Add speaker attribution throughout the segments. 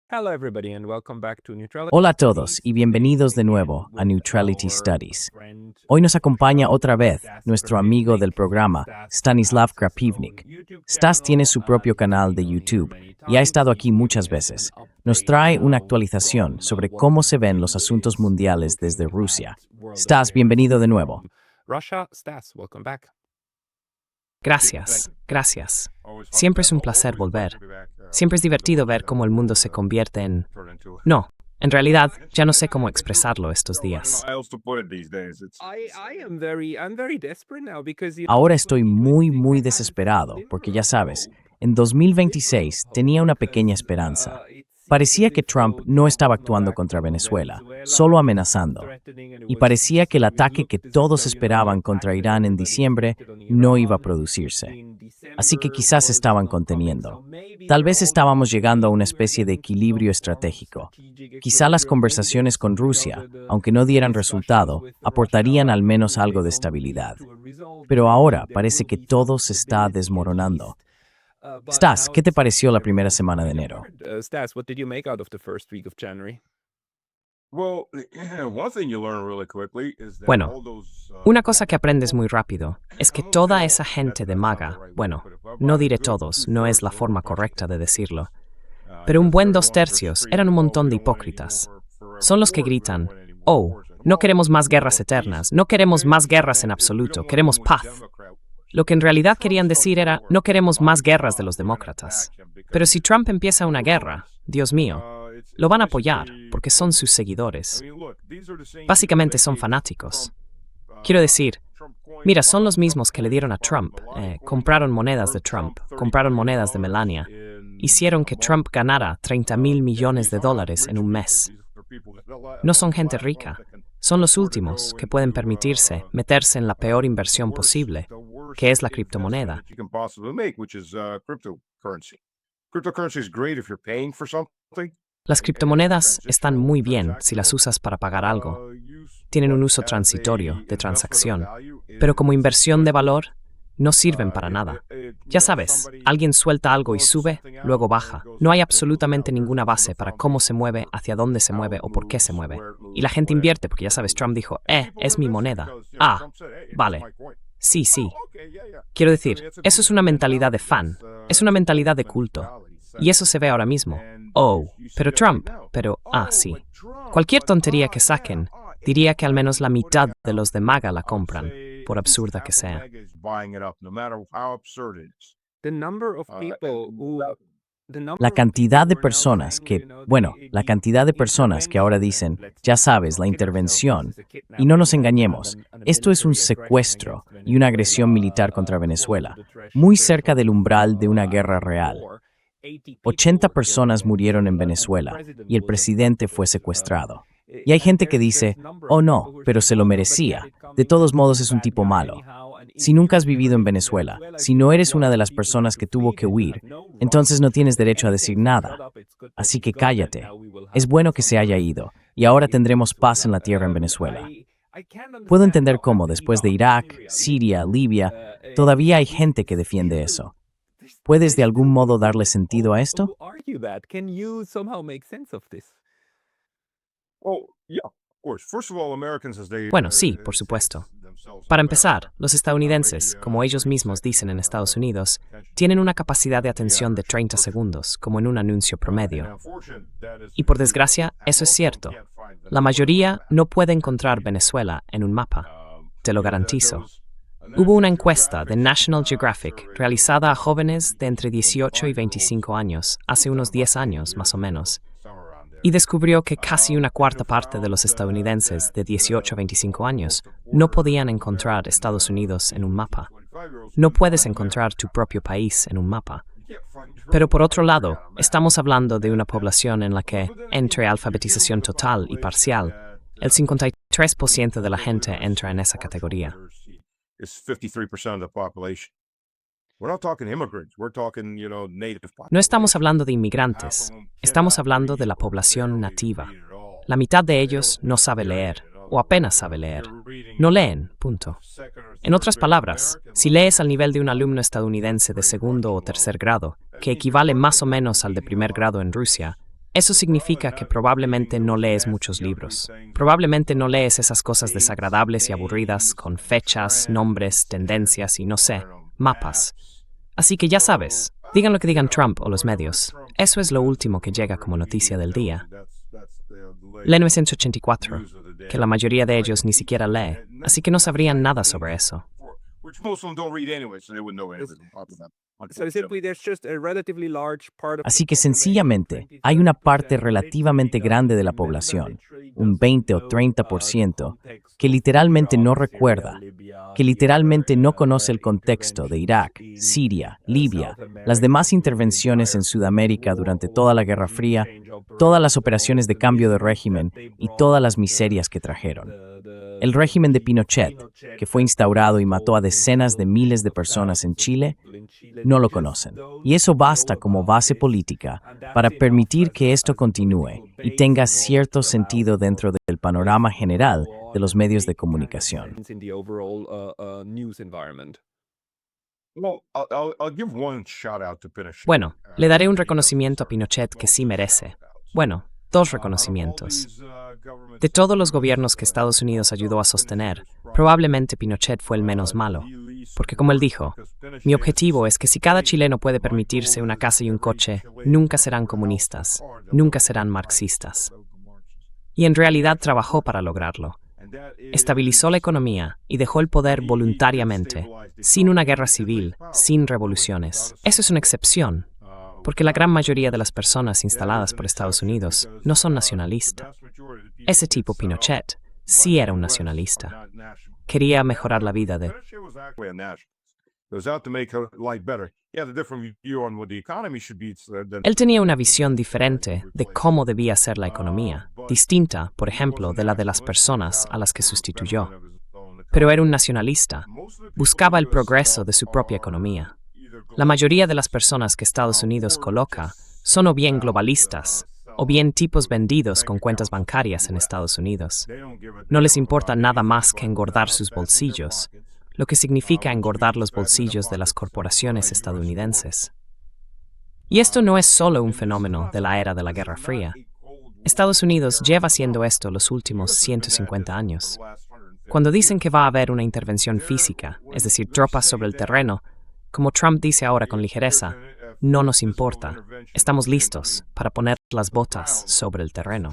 Speaker 1: Hello everybody and welcome back to Neutrality.
Speaker 2: Hola a todos y bienvenidos de nuevo a Neutrality Studies. Hoy nos acompaña otra vez nuestro amigo del programa, Stanislav Krapivnik. Stas tiene su propio canal de YouTube y ha estado aquí muchas veces. Nos trae una actualización sobre cómo se ven los asuntos mundiales desde Rusia. Stas, bienvenido de nuevo.
Speaker 1: Russia, Stas, welcome back.
Speaker 3: Gracias. Siempre es un placer volver. Siempre es divertido ver cómo el mundo se convierte en... No, en realidad, ya no sé cómo expresarlo estos días.
Speaker 1: I'm very desperate now because
Speaker 2: Ahora estoy muy desesperado porque ya sabes, en 2026 tenía una pequeña esperanza. Parecía que Trump no estaba actuando contra Venezuela, solo amenazando. Y parecía que el ataque que todos esperaban contra Irán en diciembre no iba a producirse. Así que quizás estaban conteniendo. Tal vez estábamos llegando a una especie de equilibrio estratégico. Quizá las conversaciones con Rusia, aunque no dieran resultado, aportarían al menos algo de estabilidad. Pero ahora parece que todo se está desmoronando. Stas, ¿qué te pareció la primera semana de enero?
Speaker 1: Stas, what did you make out of the first week of January?
Speaker 3: Bueno, una cosa que aprendes muy rápido es que toda esa gente de MAGA, bueno, no diré todos, no es la forma correcta de decirlo, pero un buen 2/3 eran un montón de hipócritas. Son los que gritan, oh, no queremos más guerras eternas, no queremos más guerras en absoluto, queremos paz. Lo que en realidad querían decir era, no queremos más guerras de los demócratas. Pero si Trump empieza una guerra, Dios mío, lo van a apoyar porque son sus seguidores. Básicamente son fanáticos. Quiero decir, mira, son los mismos que le dieron a Trump, compraron monedas de Trump, compraron monedas de Melania, hicieron que Trump ganara $30,000 millones en un mes. No son gente rica, son los últimos que pueden permitirse meterse en la peor inversión posible, que es la criptomoneda. Las criptomonedas están muy bien si las usas para pagar algo. Tienen un uso transitorio, de transacción, pero como inversión de valor, no sirven para nada. Ya sabes, alguien suelta algo y sube, luego baja. No hay absolutamente ninguna base para cómo se mueve, hacia dónde se mueve o por qué se mueve. Y la gente invierte porque ya sabes, Trump dijo, es mi moneda. Ah, vale. Sí. Quiero decir, eso es una mentalidad de fan, es una mentalidad de culto. Y eso se ve ahora mismo. Oh, pero Trump, sí. Cualquier tontería que saquen, diría que al menos la mitad de los de MAGA la compran, por absurda que sea.
Speaker 1: The number of people who
Speaker 2: La cantidad de personas que ahora dicen, ya sabes, la intervención, y no nos engañemos, esto es un secuestro y una agresión militar contra Venezuela, muy cerca del umbral de una guerra real. 80 personas murieron en Venezuela y el presidente fue secuestrado. Y hay gente que dice, oh no, pero se lo merecía. De todos modos es un tipo malo. Si nunca has vivido en Venezuela, si no eres una de las personas que tuvo que huir, entonces no tienes derecho a decir nada. Así que cállate. Es bueno que se haya ido, y ahora tendremos paz en la tierra en Venezuela. Puedo entender cómo, después de Irak, Siria, Libia, todavía hay gente que defiende eso. ¿Puedes de algún modo darle sentido a esto?
Speaker 1: Can you somehow make sense of this?
Speaker 3: Bueno, sí, por supuesto. Para empezar, los estadounidenses, como ellos mismos dicen en Estados Unidos, tienen una capacidad de atención de 30 segundos, como en un anuncio promedio. Y por desgracia, eso es cierto. La mayoría no puede encontrar Venezuela en un mapa. Te lo garantizo. Hubo una encuesta de National Geographic realizada a jóvenes de entre 18 y 25 años, hace unos 10 años más o menos, y descubrió que casi una cuarta parte de los estadounidenses de 18 a 25 años no podían encontrar Estados Unidos en un mapa. No puedes encontrar tu propio país en un mapa. Pero por otro lado, estamos hablando de una población en la que, entre alfabetización total y parcial, el 53% de la gente entra en esa categoría. No estamos hablando de inmigrantes, estamos hablando de la población nativa. La mitad de ellos no sabe leer, o apenas sabe leer. No leen, punto. En otras palabras, si lees al nivel de un alumno estadounidense de segundo o tercer grado, que equivale más o menos al de primer grado en Rusia, Eso significa que probablemente no lees muchos libros. Probablemente no lees esas cosas desagradables y aburridas con fechas, nombres, tendencias y no sé, mapas. Así que ya sabes, digan lo que digan Trump o los medios. Eso es lo último que llega como noticia del día. La 984, que la mayoría de ellos ni siquiera lee, así que no sabrían nada sobre eso.
Speaker 2: Así que sencillamente hay una parte relativamente grande de la población, un 20 o 30%, que literalmente no recuerda, que literalmente no conoce el contexto de Irak, Siria, Libia, las demás intervenciones en Sudamérica durante toda la Guerra Fría, todas las operaciones de cambio de régimen y todas las miserias que trajeron. El régimen de Pinochet, que fue instaurado y mató a decenas de miles de personas en Chile, no lo conocen. Y eso basta como base política para permitir que esto continúe y tenga cierto sentido dentro del panorama general de los medios de comunicación.
Speaker 3: Bueno, le daré un reconocimiento a Pinochet que sí merece. Bueno, dos reconocimientos. De todos los gobiernos que Estados Unidos ayudó a sostener, probablemente Pinochet fue el menos malo. Porque como él dijo, mi objetivo es que si cada chileno puede permitirse una casa y un coche, nunca serán comunistas, nunca serán marxistas. Y en realidad trabajó para lograrlo. Estabilizó la economía y dejó el poder voluntariamente, sin una guerra civil, sin revoluciones. Eso es una excepción, porque la gran mayoría de las personas instaladas por Estados Unidos no son nacionalistas. Ese tipo Pinochet sí era un nacionalista. Quería mejorar la vida de... Él tenía una visión diferente de cómo debía ser la economía, distinta, por ejemplo, de la de las personas a las que sustituyó. Pero era un nacionalista. Buscaba el progreso de su propia economía. La mayoría de las personas que Estados Unidos coloca son o bien globalistas, o bien tipos vendidos con cuentas bancarias en Estados Unidos. No les importa nada más que engordar sus bolsillos, lo que significa engordar los bolsillos de las corporaciones estadounidenses. Y esto no es solo un fenómeno de la era de la Guerra Fría. Estados Unidos lleva haciendo esto los últimos 150 años. Cuando dicen que va a haber una intervención física, es decir, tropas sobre el terreno, como Trump dice ahora con ligereza, no nos importa. Estamos listos para poner las botas sobre el terreno.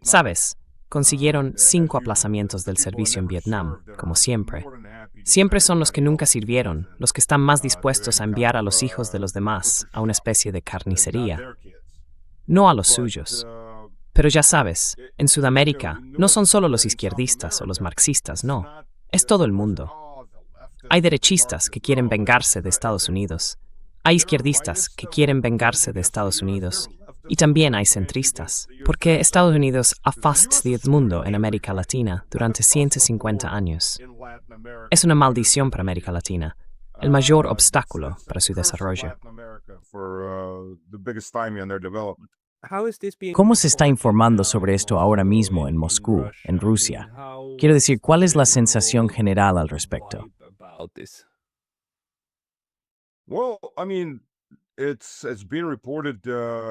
Speaker 3: Sabes, consiguieron 5 aplazamientos del servicio en Vietnam, como siempre. Siempre son los que nunca sirvieron, los que están más dispuestos a enviar a los hijos de los demás a una especie de carnicería. No a los suyos. Pero ya sabes, en Sudamérica no son solo los izquierdistas o los marxistas, no. Es todo el mundo. Hay derechistas que quieren vengarse de Estados Unidos. Hay izquierdistas que quieren vengarse de Estados Unidos. Y también hay centristas, porque Estados Unidos ha fastidiado el mundo en América Latina durante 150 años. Es una maldición para América Latina, el mayor obstáculo para su desarrollo.
Speaker 2: ¿Cómo se está informando sobre esto ahora mismo en Moscú, en Rusia? Quiero decir, ¿cuál es la sensación general al respecto?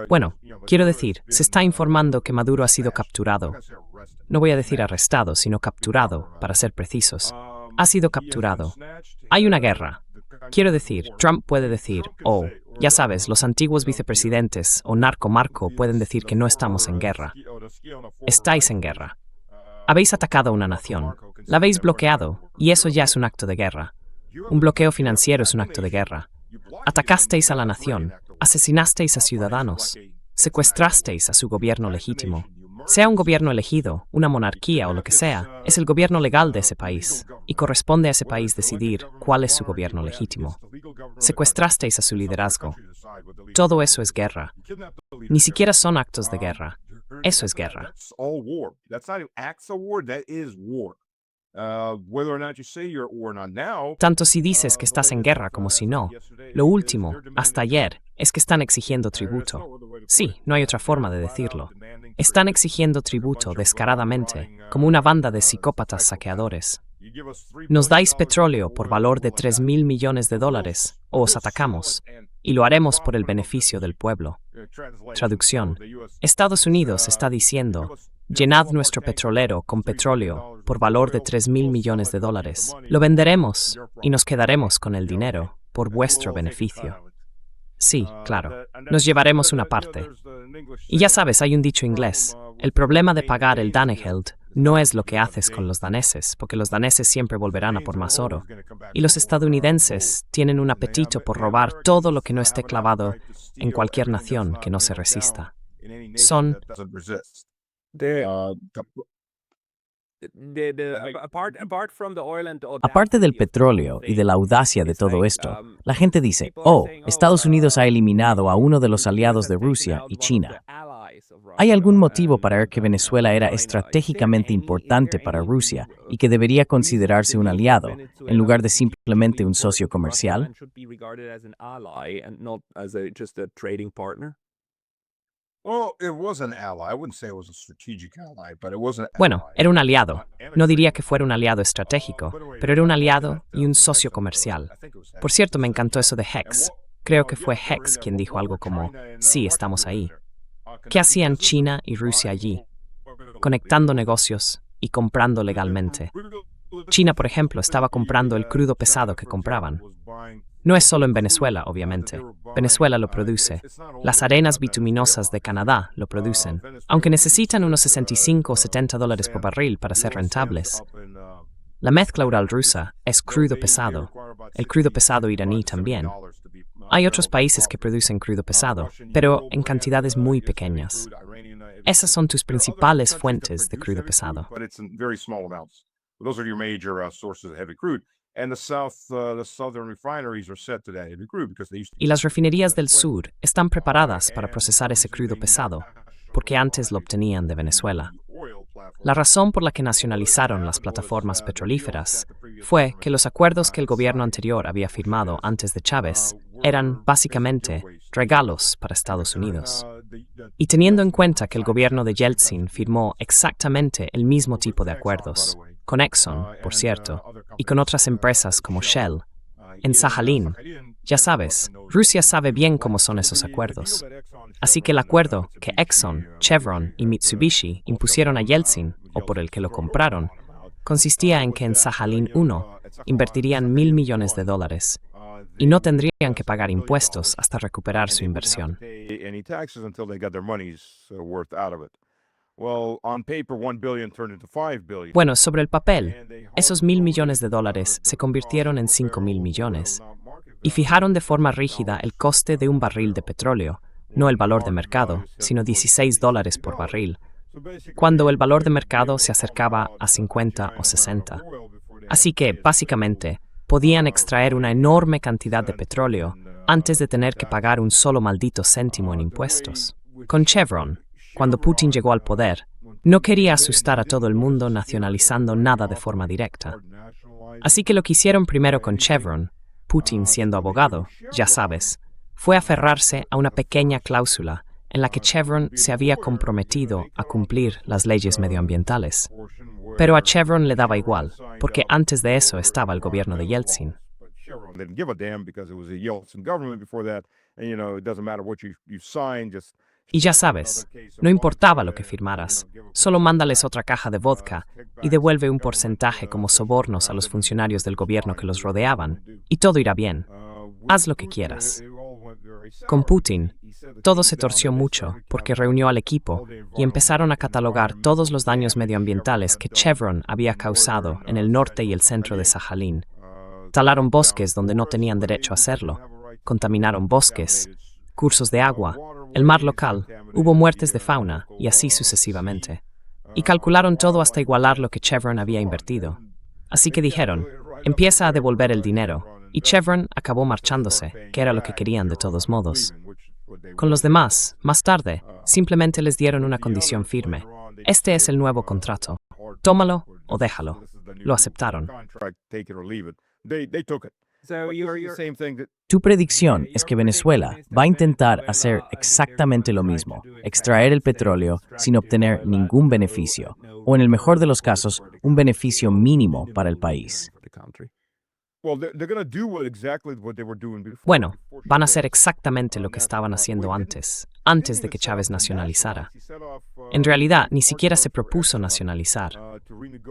Speaker 3: Bueno, quiero decir, se está informando que Maduro ha sido capturado. No voy a decir arrestado, sino capturado, para ser precisos. Ha sido capturado. Hay una guerra. Quiero decir, Trump puede decir, oh, ya sabes, los antiguos vicepresidentes o narco-marco pueden decir que no estamos en guerra. Estáis en guerra. Habéis atacado a una nación. La habéis bloqueado, y eso ya es un acto de guerra. Un bloqueo financiero es un acto de guerra. Atacasteis a la nación, asesinasteis a ciudadanos, secuestrasteis a su gobierno legítimo. Sea un gobierno elegido, una monarquía o lo que sea, es el gobierno legal de ese país, y corresponde a ese país decidir cuál es su gobierno legítimo. Secuestrasteis a su liderazgo. Todo eso es guerra. Ni siquiera son actos de guerra. Eso es guerra. Tanto si dices que estás en guerra como si no. Lo último, hasta ayer, es que están exigiendo tributo. Sí, no hay otra forma de decirlo. Están exigiendo tributo descaradamente, como una banda de psicópatas saqueadores. Nos dais petróleo por valor de 3.000 millones de dólares, o os atacamos, y lo haremos por el beneficio del pueblo. Traducción. Estados Unidos está diciendo, llenad nuestro petrolero con petróleo por valor de 3.000 millones de dólares. Lo venderemos y nos quedaremos con el dinero por vuestro beneficio. Sí, claro, nos llevaremos una parte. Y ya sabes, hay un dicho inglés, el problema de pagar el Danegeld no es lo que haces con los daneses, porque los daneses siempre volverán a por más oro. Y los estadounidenses tienen un apetito por robar todo lo que no esté clavado en cualquier nación que no se resista. Son
Speaker 2: Aparte del petróleo y de la audacia de todo esto, la gente dice, oh, Estados Unidos ha eliminado a uno de los aliados de Rusia y China. ¿Hay algún motivo para ver que Venezuela era estratégicamente importante para Rusia y que debería considerarse un aliado, en lugar de simplemente un socio comercial?
Speaker 3: Bueno, era un aliado. No diría que fuera un aliado estratégico, pero era un aliado y un socio comercial. Por cierto, me encantó eso de Hex. Creo que fue Hex quien dijo algo como, sí, estamos ahí. ¿Qué hacían China y Rusia allí? Conectando negocios y comprando legalmente. China, por ejemplo, estaba comprando el crudo pesado que compraban. No es solo en Venezuela, obviamente. Venezuela lo produce. Las arenas bituminosas de Canadá lo producen, aunque necesitan unos 65 o 70 dólares por barril para ser rentables. La mezcla ural rusa es crudo pesado. El crudo pesado iraní también. Hay otros países que producen crudo pesado, pero en cantidades muy pequeñas. Esas son tus principales fuentes de crudo pesado. Y las refinerías del sur están preparadas para procesar ese crudo pesado, porque antes lo obtenían de Venezuela. La razón por la que nacionalizaron las plataformas petrolíferas fue que los acuerdos que el gobierno anterior había firmado antes de Chávez eran, básicamente, regalos para Estados Unidos. Y teniendo en cuenta que el gobierno de Yeltsin firmó exactamente el mismo tipo de acuerdos, con Exxon, por cierto, y con otras empresas como Shell, en Sajalín, ya sabes, Rusia sabe bien cómo son esos acuerdos. Así que el acuerdo que Exxon, Chevron y Mitsubishi impusieron a Yeltsin, o por el que lo compraron, consistía en que en Sajalín 1 invertirían $1.000 millones y no tendrían que pagar impuestos hasta recuperar su inversión. Bueno, sobre el papel, esos $1.000 millones se convirtieron en $5.000 millones y fijaron de forma rígida el coste de un barril de petróleo, no el valor de mercado, sino $16 por barril, cuando el valor de mercado se acercaba a 50 o 60. Así que, básicamente, podían extraer una enorme cantidad de petróleo antes de tener que pagar un solo maldito céntimo en impuestos. Con Chevron, cuando Putin llegó al poder, no quería asustar a todo el mundo nacionalizando nada de forma directa. Así que lo que hicieron primero con Chevron, Putin siendo abogado, ya sabes, fue aferrarse a una pequeña cláusula en la que Chevron se había comprometido a cumplir las leyes medioambientales. Pero a Chevron le daba igual, porque antes de eso estaba el gobierno de Yeltsin. Y ya sabes, no importaba lo que firmaras, solo mándales otra caja de vodka y devuelve un porcentaje como sobornos a los funcionarios del gobierno que los rodeaban, y todo irá bien. Haz lo que quieras. Con Putin, todo se torció mucho porque reunió al equipo y empezaron a catalogar todos los daños medioambientales que Chevron había causado en el norte y el centro de Sajalín. Talaron bosques donde no tenían derecho a hacerlo, contaminaron bosques, cursos de agua, el mar local, hubo muertes de fauna y así sucesivamente. Y calcularon todo hasta igualar lo que Chevron había invertido. Así que dijeron, empieza a devolver el dinero, y Chevron acabó marchándose, que era lo que querían de todos modos. Con los demás, más tarde, simplemente les dieron una condición firme. Este es el nuevo contrato. Tómalo o déjalo. Lo aceptaron.
Speaker 2: Tu predicción es que Venezuela va a intentar hacer exactamente lo mismo, extraer el petróleo sin obtener ningún beneficio, o en el mejor de los casos, un beneficio mínimo para el país.
Speaker 3: Bueno, van a hacer exactamente lo que estaban haciendo antes de que Chávez nacionalizara. En realidad, ni siquiera se propuso nacionalizar.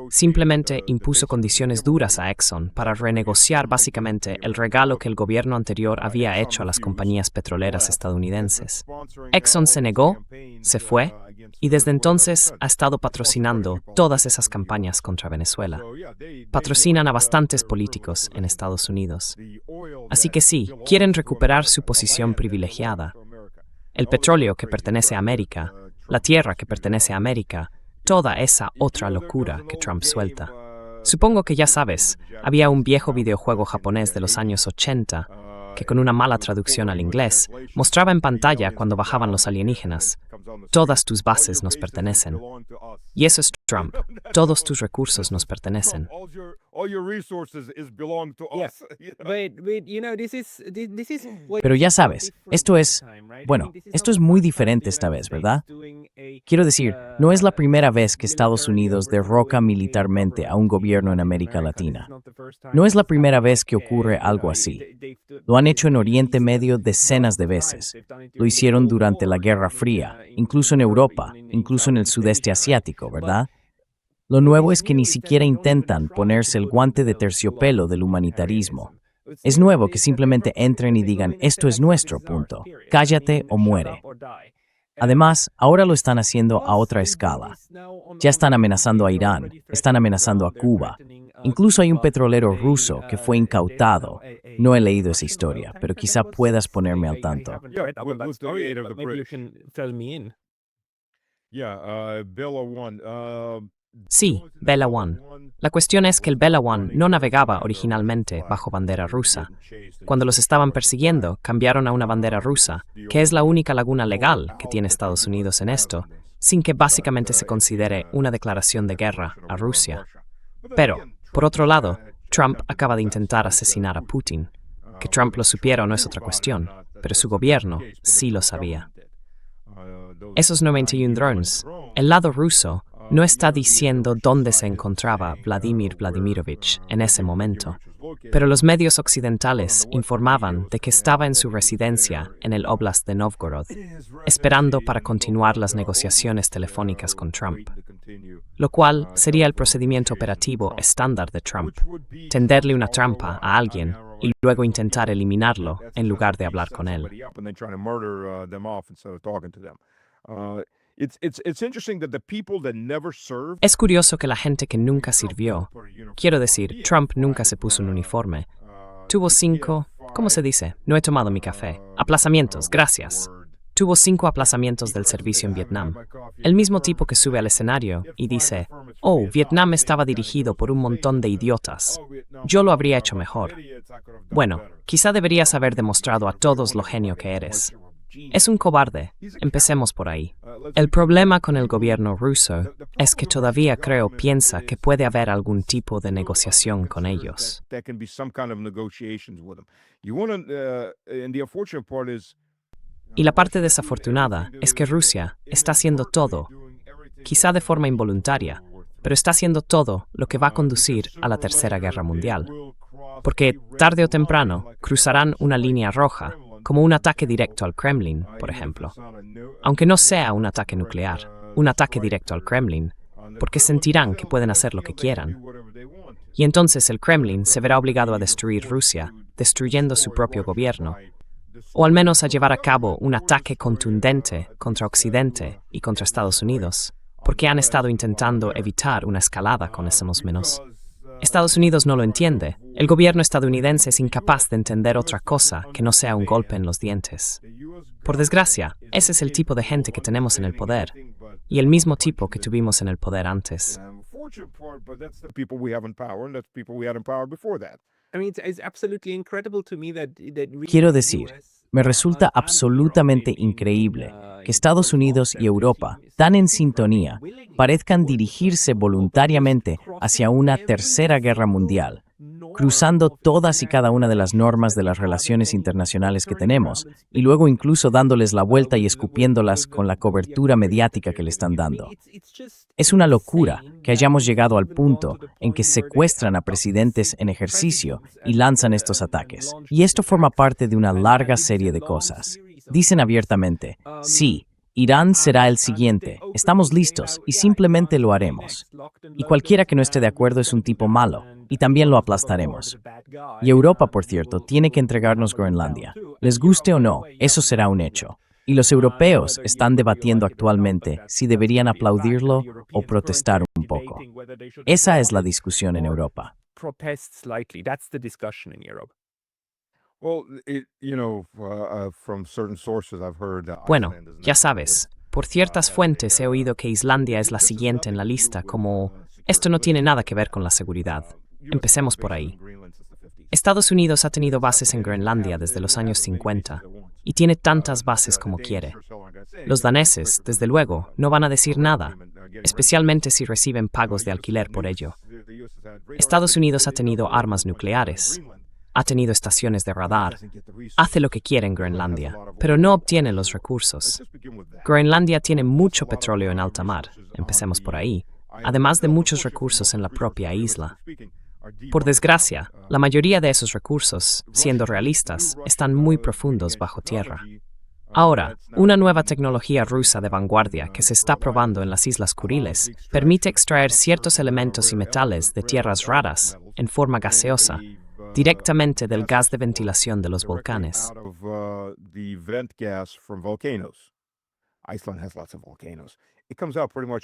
Speaker 3: Simplemente impuso condiciones duras a Exxon para renegociar básicamente el regalo que el gobierno anterior había hecho a las compañías petroleras estadounidenses. Exxon se negó, se fue, y desde entonces ha estado patrocinando todas esas campañas contra Venezuela. Patrocinan a bastantes políticos en Estados Unidos. Así que sí, quieren recuperar su posición privilegiada. El petróleo que pertenece a América, la tierra que pertenece a América, toda esa otra locura que Trump suelta. Supongo que ya sabes, había un viejo videojuego japonés de los años 80 que con una mala traducción al inglés mostraba en pantalla cuando bajaban los alienígenas: todas tus bases nos pertenecen. Y eso es Trump. Todos tus recursos nos pertenecen.
Speaker 2: Pero ya sabes, esto es muy diferente esta vez, ¿verdad? Quiero decir, no es la primera vez que Estados Unidos derroca militarmente a un gobierno en América Latina. No es la primera vez que ocurre algo así. Lo han hecho en Oriente Medio decenas de veces. Lo hicieron durante la Guerra Fría, incluso en Europa, incluso en el sudeste asiático, ¿verdad? Lo nuevo es que ni siquiera intentan ponerse el guante de terciopelo del humanitarismo. Es nuevo que simplemente entren y digan: esto es nuestro, punto. Cállate o muere. Además, ahora lo están haciendo a otra escala. Ya están amenazando a Irán, están amenazando a Cuba. Incluso hay un petrolero ruso que fue incautado. No he leído esa historia, pero quizá puedas ponerme al tanto.
Speaker 3: Sí, Bella One. La cuestión es que el Bella One no navegaba originalmente bajo bandera rusa. Cuando los estaban persiguiendo, cambiaron a una bandera rusa, que es la única laguna legal que tiene Estados Unidos en esto, sin que básicamente se considere una declaración de guerra a Rusia. Pero, por otro lado, Trump acaba de intentar asesinar a Putin. Que Trump lo supiera no es otra cuestión, pero su gobierno sí lo sabía. Esos 91 drones, el lado ruso, no está diciendo dónde se encontraba Vladimir Vladimirovich en ese momento, pero los medios occidentales informaban de que estaba en su residencia en el Oblast de Novgorod, esperando para continuar las negociaciones telefónicas con Trump, lo cual sería el procedimiento operativo estándar de Trump: tenderle una trampa a alguien y luego intentar eliminarlo en lugar de hablar con él. Es curioso que la gente que nunca sirvió, quiero decir, Trump nunca se puso un uniforme, tuvo 5, ¿cómo se dice? No he tomado mi café. Aplazamientos, gracias. Tuvo 5 aplazamientos del servicio en Vietnam. El mismo tipo que sube al escenario y dice: oh, Vietnam estaba dirigido por un montón de idiotas. Yo lo habría hecho mejor. Bueno, quizá deberías haber demostrado a todos lo genio que eres. Es un cobarde. Empecemos por ahí. El problema con el gobierno ruso es que todavía piensa que puede haber algún tipo de negociación con ellos. Y la parte desafortunada es que Rusia está haciendo todo, quizá de forma involuntaria, pero está haciendo todo lo que va a conducir a la Tercera Guerra Mundial. Porque tarde o temprano cruzarán una línea roja, como un ataque directo al Kremlin, por ejemplo. Aunque no sea un ataque nuclear, un ataque directo al Kremlin, porque sentirán que pueden hacer lo que quieran. Y entonces el Kremlin se verá obligado a destruir Rusia, destruyendo su propio gobierno, o al menos a llevar a cabo un ataque contundente contra Occidente y contra Estados Unidos, porque han estado intentando evitar una escalada con esos menos. Estados Unidos no lo entiende. El gobierno estadounidense es incapaz de entender otra cosa que no sea un golpe en los dientes. Por desgracia, ese es el tipo de gente que tenemos en el poder, y el mismo tipo que tuvimos en el poder antes.
Speaker 2: Quiero decir, me resulta absolutamente increíble que Estados Unidos y Europa, tan en sintonía, parezcan dirigirse voluntariamente hacia una tercera guerra mundial, cruzando todas y cada una de las normas de las relaciones internacionales que tenemos, y luego incluso dándoles la vuelta y escupiéndolas con la cobertura mediática que le están dando. Es una locura que hayamos llegado al punto en que secuestran a presidentes en ejercicio y lanzan estos ataques. Y esto forma parte de una larga serie de cosas. Dicen abiertamente, sí, Irán será el siguiente, estamos listos y simplemente lo haremos. Y cualquiera que no esté de acuerdo es un tipo malo, y también lo aplastaremos. Y Europa, por cierto, tiene que entregarnos Groenlandia. Les guste o no, eso será un hecho. Y los europeos están debatiendo actualmente si deberían aplaudirlo o protestar un poco. Esa es la discusión en Europa.
Speaker 3: Bueno, ya sabes, por ciertas fuentes he oído que Islandia es la siguiente en la lista, como esto no tiene nada que ver con la seguridad. Empecemos por ahí. Estados Unidos ha tenido bases en Groenlandia desde los años 50 y tiene tantas bases como quiere. Los daneses, desde luego, no van a decir nada, especialmente si reciben pagos de alquiler por ello. Estados Unidos ha tenido armas nucleares, ha tenido estaciones de radar, hace lo que quiere en Groenlandia, pero no obtiene los recursos. Groenlandia tiene mucho petróleo en alta mar, empecemos por ahí, además de muchos recursos en la propia isla. Por desgracia, la mayoría de esos recursos, siendo realistas, están muy profundos bajo tierra. Ahora, una nueva tecnología rusa de vanguardia que se está probando en las Islas Kuriles permite extraer ciertos elementos y metales de tierras raras, en forma gaseosa, directamente del gas de ventilación de los volcanes.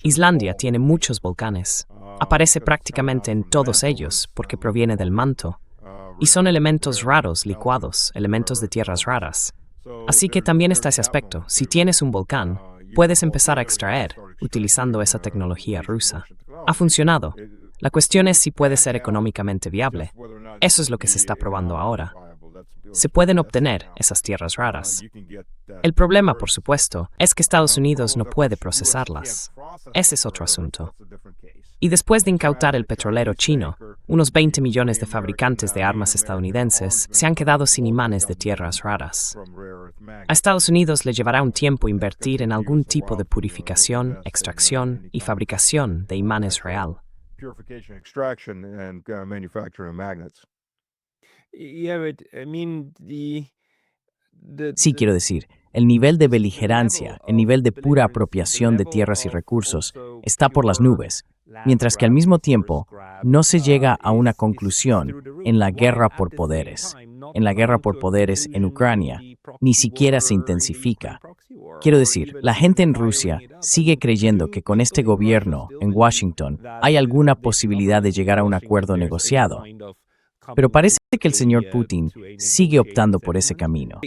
Speaker 3: Islandia tiene muchos volcanes. Aparece prácticamente en todos ellos porque proviene del manto. Y son elementos raros licuados, elementos de tierras raras. Así que también está ese aspecto. Si tienes un volcán, puedes empezar a extraer utilizando esa tecnología rusa. Ha funcionado. La cuestión es si puede ser económicamente viable. Eso es lo que se está probando ahora. Se pueden obtener esas tierras raras. El problema, por supuesto, es que Estados Unidos no puede procesarlas. Ese es otro asunto. Y después de incautar el petrolero chino, unos 20 millones de fabricantes de armas estadounidenses se han quedado sin imanes de tierras raras. A Estados Unidos le llevará un tiempo invertir en algún tipo de purificación, extracción y fabricación de imanes real.
Speaker 2: Sí, quiero decir, el nivel de beligerancia, el nivel de pura apropiación de tierras y recursos está por las nubes, mientras que al mismo tiempo no se llega a una conclusión en la guerra por poderes. En la guerra por poderes en Ucrania ni siquiera se intensifica. Quiero decir, la gente en Rusia sigue creyendo que con este gobierno en Washington hay alguna posibilidad de llegar a un acuerdo negociado. Pero parece que el señor Putin sigue optando por ese camino.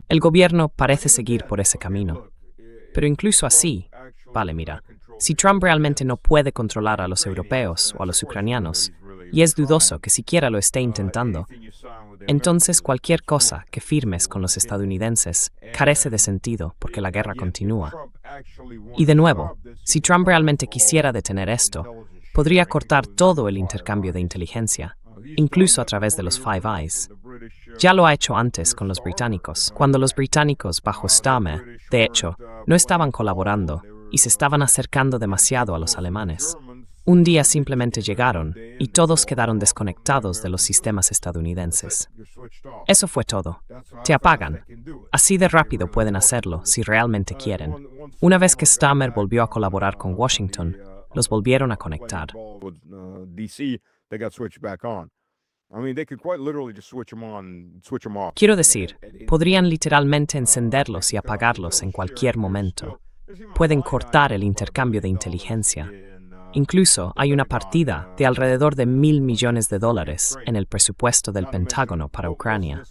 Speaker 3: El gobierno parece seguir por ese camino. Pero incluso así, vale, mira, si Trump realmente no puede controlar a los europeos o a los ucranianos, y es dudoso que siquiera lo esté intentando, entonces cualquier cosa que firmes con los estadounidenses carece de sentido porque la guerra continúa. Y de nuevo, si Trump realmente quisiera detener esto, podría cortar todo el intercambio de inteligencia, incluso a través de los Five Eyes. Ya lo ha hecho antes con los británicos, cuando los británicos bajo Starmer, de hecho, no estaban colaborando y se estaban acercando demasiado a los alemanes. Un día simplemente llegaron y todos quedaron desconectados de los sistemas estadounidenses. Eso fue todo. Te apagan. Así de rápido pueden hacerlo si realmente quieren. Una vez que Starmer volvió a colaborar con Washington, los volvieron a conectar. Quiero decir, podrían literalmente encenderlos y apagarlos en cualquier momento. Pueden cortar el intercambio de inteligencia. Incluso hay una partida de alrededor de $1,000 millones en el presupuesto del Pentágono para Ucrania.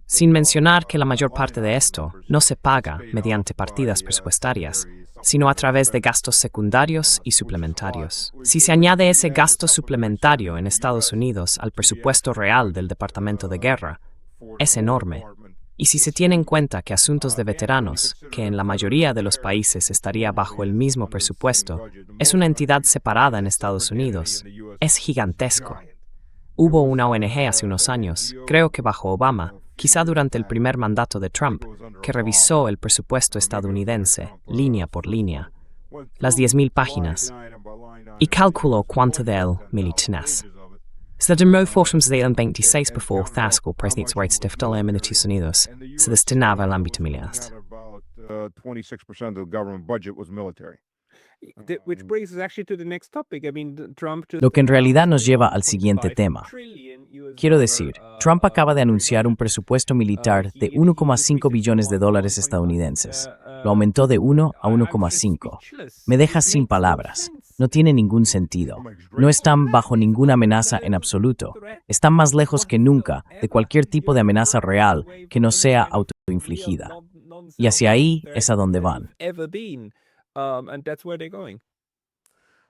Speaker 3: Sin mencionar que la mayor parte de esto no se paga mediante partidas presupuestarias, sino a través de gastos secundarios y suplementarios. Si se añade ese gasto suplementario en Estados Unidos al presupuesto real del Departamento de Guerra, es enorme. Y si se tiene en cuenta que asuntos de veteranos, que en la mayoría de los países estaría bajo el mismo presupuesto, es una entidad separada en Estados Unidos, es gigantesco. Hubo una ONG hace unos años, creo que bajo Obama, quizá durante el primer mandato de Trump, que revisó el presupuesto estadounidense, línea por línea, las 10.000 páginas, y calculó cuánto de él militinás. Så det må forskningsdelen 26 before Thaskell President's Rights Stiftel i Estados Unidos, så det stannar el ámbito militar.
Speaker 4: 26% of the government budget was military.
Speaker 1: Which brings us actually to the next topic. I mean, Trump just
Speaker 2: Lo que en realidad nos lleva al siguiente tema. Quiero decir, Trump acaba de anunciar un presupuesto militar de 1,5 billones de dólares estadounidenses. Lo aumentó de 1 a 1,5. Me deja sin palabras. No tiene ningún sentido. No están bajo ninguna amenaza en absoluto. Están más lejos que nunca de cualquier tipo de amenaza real que no sea autoinfligida. Y hacia ahí es a donde van.
Speaker 1: And that's where they're going.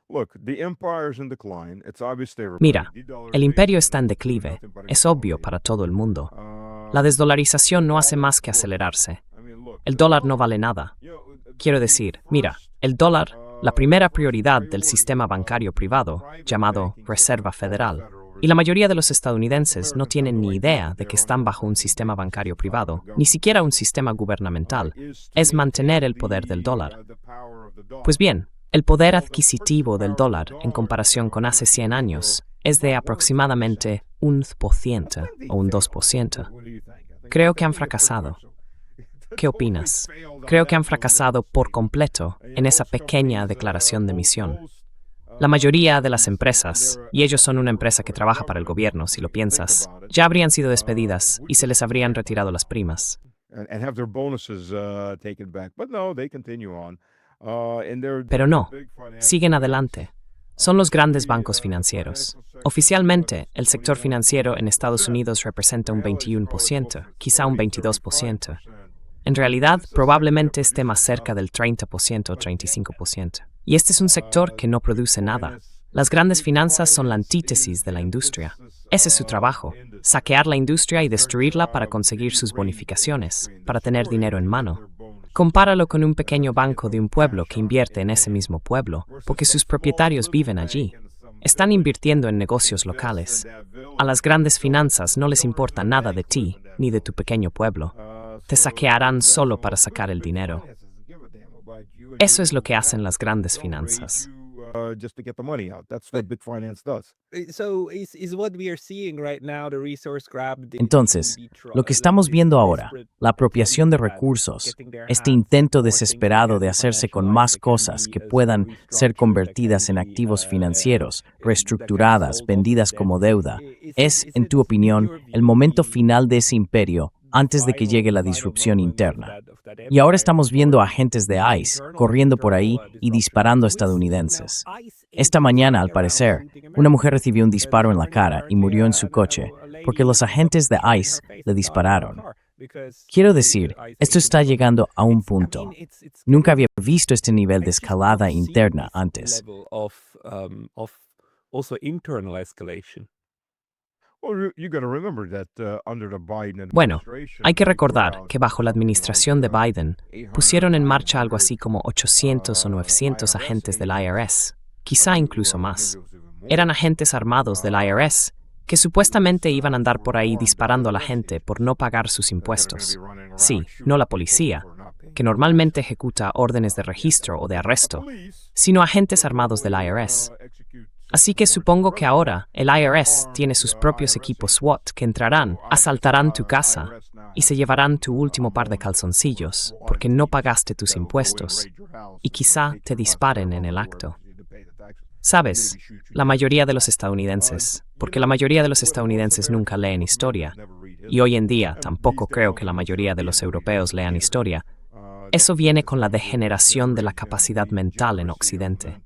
Speaker 4: Look, the empire's in decline. It's obvious to everybody.
Speaker 3: Mira, el imperio está en declive. Es obvio para todo el mundo. La desdolarización no hace más que acelerarse. El dólar no vale nada. Quiero decir, mira, el dólar, la primera prioridad del sistema bancario privado, llamado Reserva Federal, y la mayoría de los estadounidenses no tienen ni idea de que están bajo un sistema bancario privado, ni siquiera un sistema gubernamental, es mantener el poder del dólar. Pues bien, el poder adquisitivo del dólar en comparación con hace 100 años es de aproximadamente 1% o un 2%. Creo que han fracasado. ¿Qué opinas? Creo que han fracasado por completo en esa pequeña declaración de misión. La mayoría de las empresas, y ellos son una empresa que trabaja para el gobierno, si lo piensas, ya habrían sido despedidas y se les habrían retirado las primas. Pero no, siguen adelante. Son los grandes bancos financieros. Oficialmente, el sector financiero en Estados Unidos representa un 21%, quizá un 22%. En realidad, probablemente esté más cerca del 30% o 35%. Y este es un sector que no produce nada. Las grandes finanzas son la antítesis de la industria. Ese es su trabajo, saquear la industria y destruirla para conseguir sus bonificaciones, para tener dinero en mano. Compáralo con un pequeño banco de un pueblo que invierte en ese mismo pueblo, porque sus propietarios viven allí. Están invirtiendo en negocios locales. A las grandes finanzas no les importa nada de ti, ni de tu pequeño pueblo. Te saquearán solo para sacar el dinero. Eso es lo que hacen las grandes finanzas.
Speaker 2: Entonces, lo que estamos viendo ahora, la apropiación de recursos, este intento desesperado de hacerse con más cosas que puedan ser convertidas en activos financieros, reestructuradas, vendidas como deuda, es, en tu opinión, el momento final de ese imperio antes de que llegue la disrupción interna. Y ahora estamos viendo a agentes de ICE corriendo por ahí y disparando a estadounidenses. Esta mañana, al parecer, una mujer recibió un disparo en la cara y murió en su coche porque los agentes de ICE le dispararon. Quiero decir, esto está llegando a un punto. Nunca había visto este nivel de escalada interna antes.
Speaker 3: Bueno, hay que recordar que bajo la administración de Biden pusieron en marcha algo así como 800 o 900 agentes del IRS, quizá incluso más. Eran agentes armados del IRS que supuestamente iban a andar por ahí disparando a la gente por no pagar sus impuestos. Sí, no la policía, que normalmente ejecuta órdenes de registro o de arresto, sino agentes armados del IRS. Así que supongo que ahora el IRS tiene sus propios equipos SWAT que entrarán, asaltarán tu casa y se llevarán tu último par de calzoncillos porque no pagaste tus impuestos y quizá te disparen en el acto. Sabes, la mayoría de los estadounidenses, porque la mayoría de los estadounidenses nunca leen historia, y hoy en día tampoco creo que la mayoría de los europeos lean historia, eso viene con la degeneración de la capacidad mental en Occidente.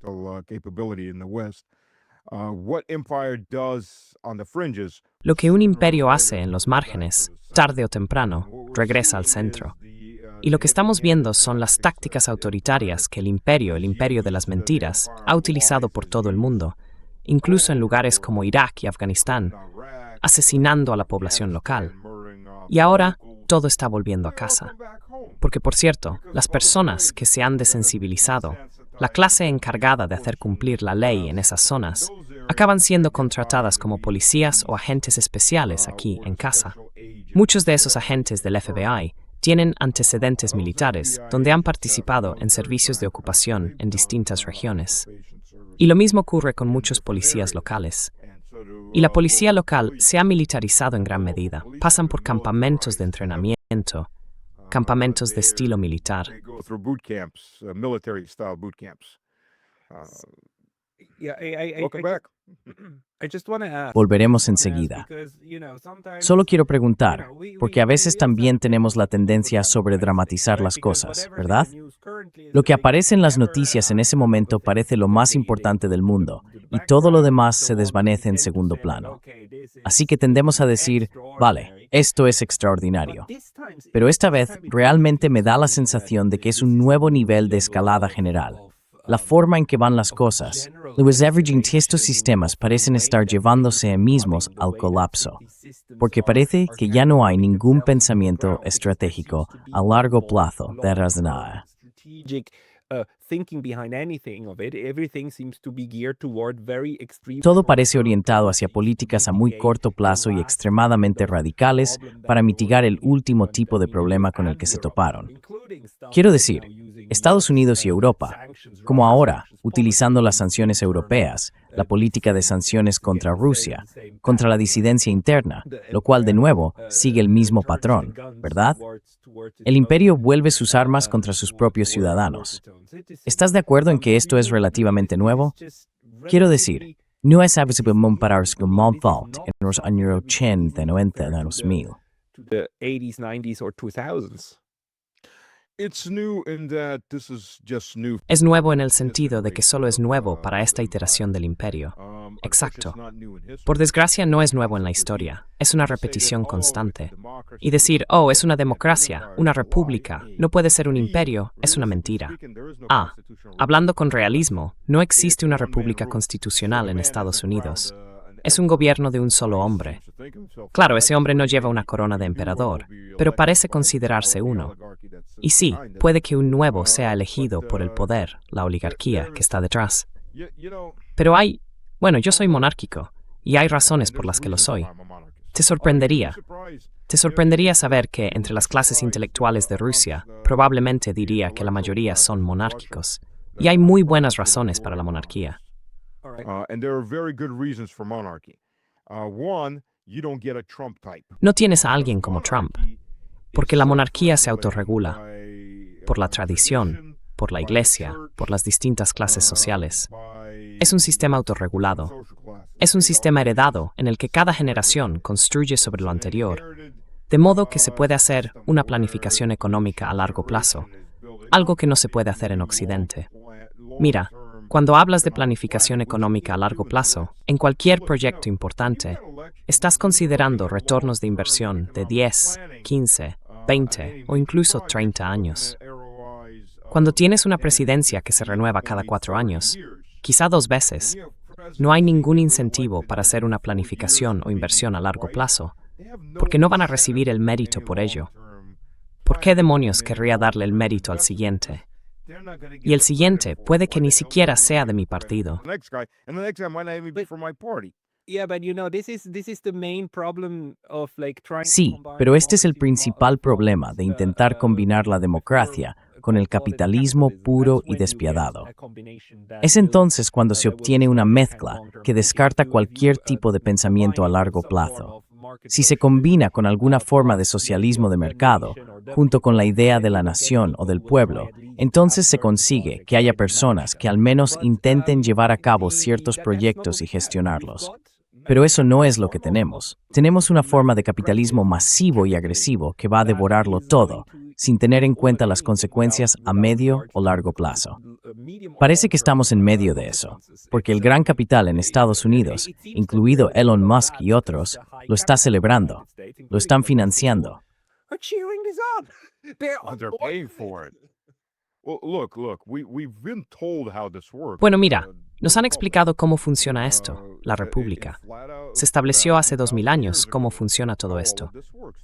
Speaker 3: Lo que un imperio hace en los márgenes, tarde o temprano, regresa al centro. Y lo que estamos viendo son las tácticas autoritarias que el imperio de las mentiras, ha utilizado por todo el mundo, incluso en lugares como Irak y Afganistán, asesinando a la población local. Y ahora todo está volviendo a casa. Porque, por cierto, las personas que se han desensibilizado, la clase encargada de hacer cumplir la ley en esas zonas, acaban siendo contratadas como policías o agentes especiales aquí en casa. Muchos de esos agentes del FBI tienen antecedentes militares donde han participado en servicios de ocupación en distintas regiones. Y lo mismo ocurre con muchos policías locales. Y la policía local se ha militarizado en gran medida. Pasan por campamentos de entrenamiento, campamentos de estilo militar.
Speaker 4: They go through boot camps, military style boot camps.
Speaker 1: Yeah,
Speaker 4: Welcome back.
Speaker 1: I just want to ask.
Speaker 2: Volveremos enseguida. Solo quiero preguntar, porque a veces también tenemos la tendencia a sobredramatizar las cosas, ¿verdad? Lo que aparece en las noticias en ese momento parece lo más importante del mundo, y todo lo demás se desvanece en segundo plano. Así que tendemos a decir, vale, esto es extraordinario. Pero esta vez realmente me da la sensación de que es un nuevo nivel de escalada general. La forma en que van las cosas, los averaging que estos sistemas parecen estar llevándose a mismos al colapso, porque parece que ya no hay ningún pensamiento estratégico a largo plazo detrás de nada. Todo parece orientado hacia políticas a muy corto plazo y extremadamente radicales para mitigar el último tipo de problema con el que se toparon. Quiero decir, Estados Unidos y Europa, como ahora, utilizando las sanciones europeas, la política de sanciones contra Rusia, contra la disidencia interna, lo cual de nuevo sigue el mismo patrón, ¿verdad? El imperio vuelve sus armas contra sus propios ciudadanos. ¿Estás de acuerdo en que esto es relativamente nuevo? Quiero decir, no es algo para los que me falta en los años 80, 90, 2000.
Speaker 1: The 80s, 90s, or 2000s.
Speaker 4: It's new in that this is just new.
Speaker 3: Es nuevo en el sentido de que solo es nuevo para esta iteración del imperio. Exacto. Por desgracia no es nuevo en la historia, es una repetición constante. Y decir, oh, es una democracia, una república, no puede ser un imperio, es una mentira. Hablando con realismo, no existe una república constitucional en Estados Unidos. Es un gobierno de un solo hombre. Claro, ese hombre no lleva una corona de emperador, pero parece considerarse uno. Y sí, puede que un nuevo sea elegido por el poder, la oligarquía que está detrás. Pero bueno, yo soy monárquico, y hay razones por las que lo soy. Te sorprendería saber que entre las clases intelectuales de Rusia, probablemente diría que la mayoría son monárquicos. Y hay muy buenas razones para la monarquía.
Speaker 4: And there are very good reasons for monarchy. One, you don't get a Trump type.
Speaker 3: No tienes a alguien como Trump, porque la monarquía se autorregula por la tradición, por la iglesia, por las distintas clases sociales. Es un sistema autorregulado. Es un sistema heredado en el que cada generación construye sobre lo anterior, de modo que se puede hacer una planificación económica a largo plazo, algo que no se puede hacer en Occidente. Mira, cuando hablas de planificación económica a largo plazo, en cualquier proyecto importante, estás considerando retornos de inversión de 10, 15, 20 o incluso 30 años. Cuando tienes una presidencia que se renueva cada 4 años, quizá 2 veces, no hay ningún incentivo para hacer una planificación o inversión a largo plazo, porque no van a recibir el mérito por ello. ¿Por qué demonios querría darle el mérito al siguiente? Y el siguiente puede que ni siquiera sea de mi partido.
Speaker 2: Sí, pero este es el principal problema de intentar combinar la democracia con el capitalismo puro y despiadado. Es entonces cuando se obtiene una mezcla que descarta cualquier tipo de pensamiento a largo plazo. Si se combina con alguna forma de socialismo de mercado, junto con la idea de la nación o del pueblo, entonces se consigue que haya personas que al menos intenten llevar a cabo ciertos proyectos y gestionarlos. Pero eso no es lo que tenemos. Tenemos una forma de capitalismo masivo y agresivo que va a devorarlo todo, sin tener en cuenta las consecuencias a medio o largo plazo. Parece que estamos en medio de eso, porque el gran capital en Estados Unidos, incluido Elon Musk y otros, lo está celebrando, lo están financiando.
Speaker 3: Bueno, mira, nos han explicado cómo funciona esto, la República. Se estableció hace 2000 años cómo funciona todo esto.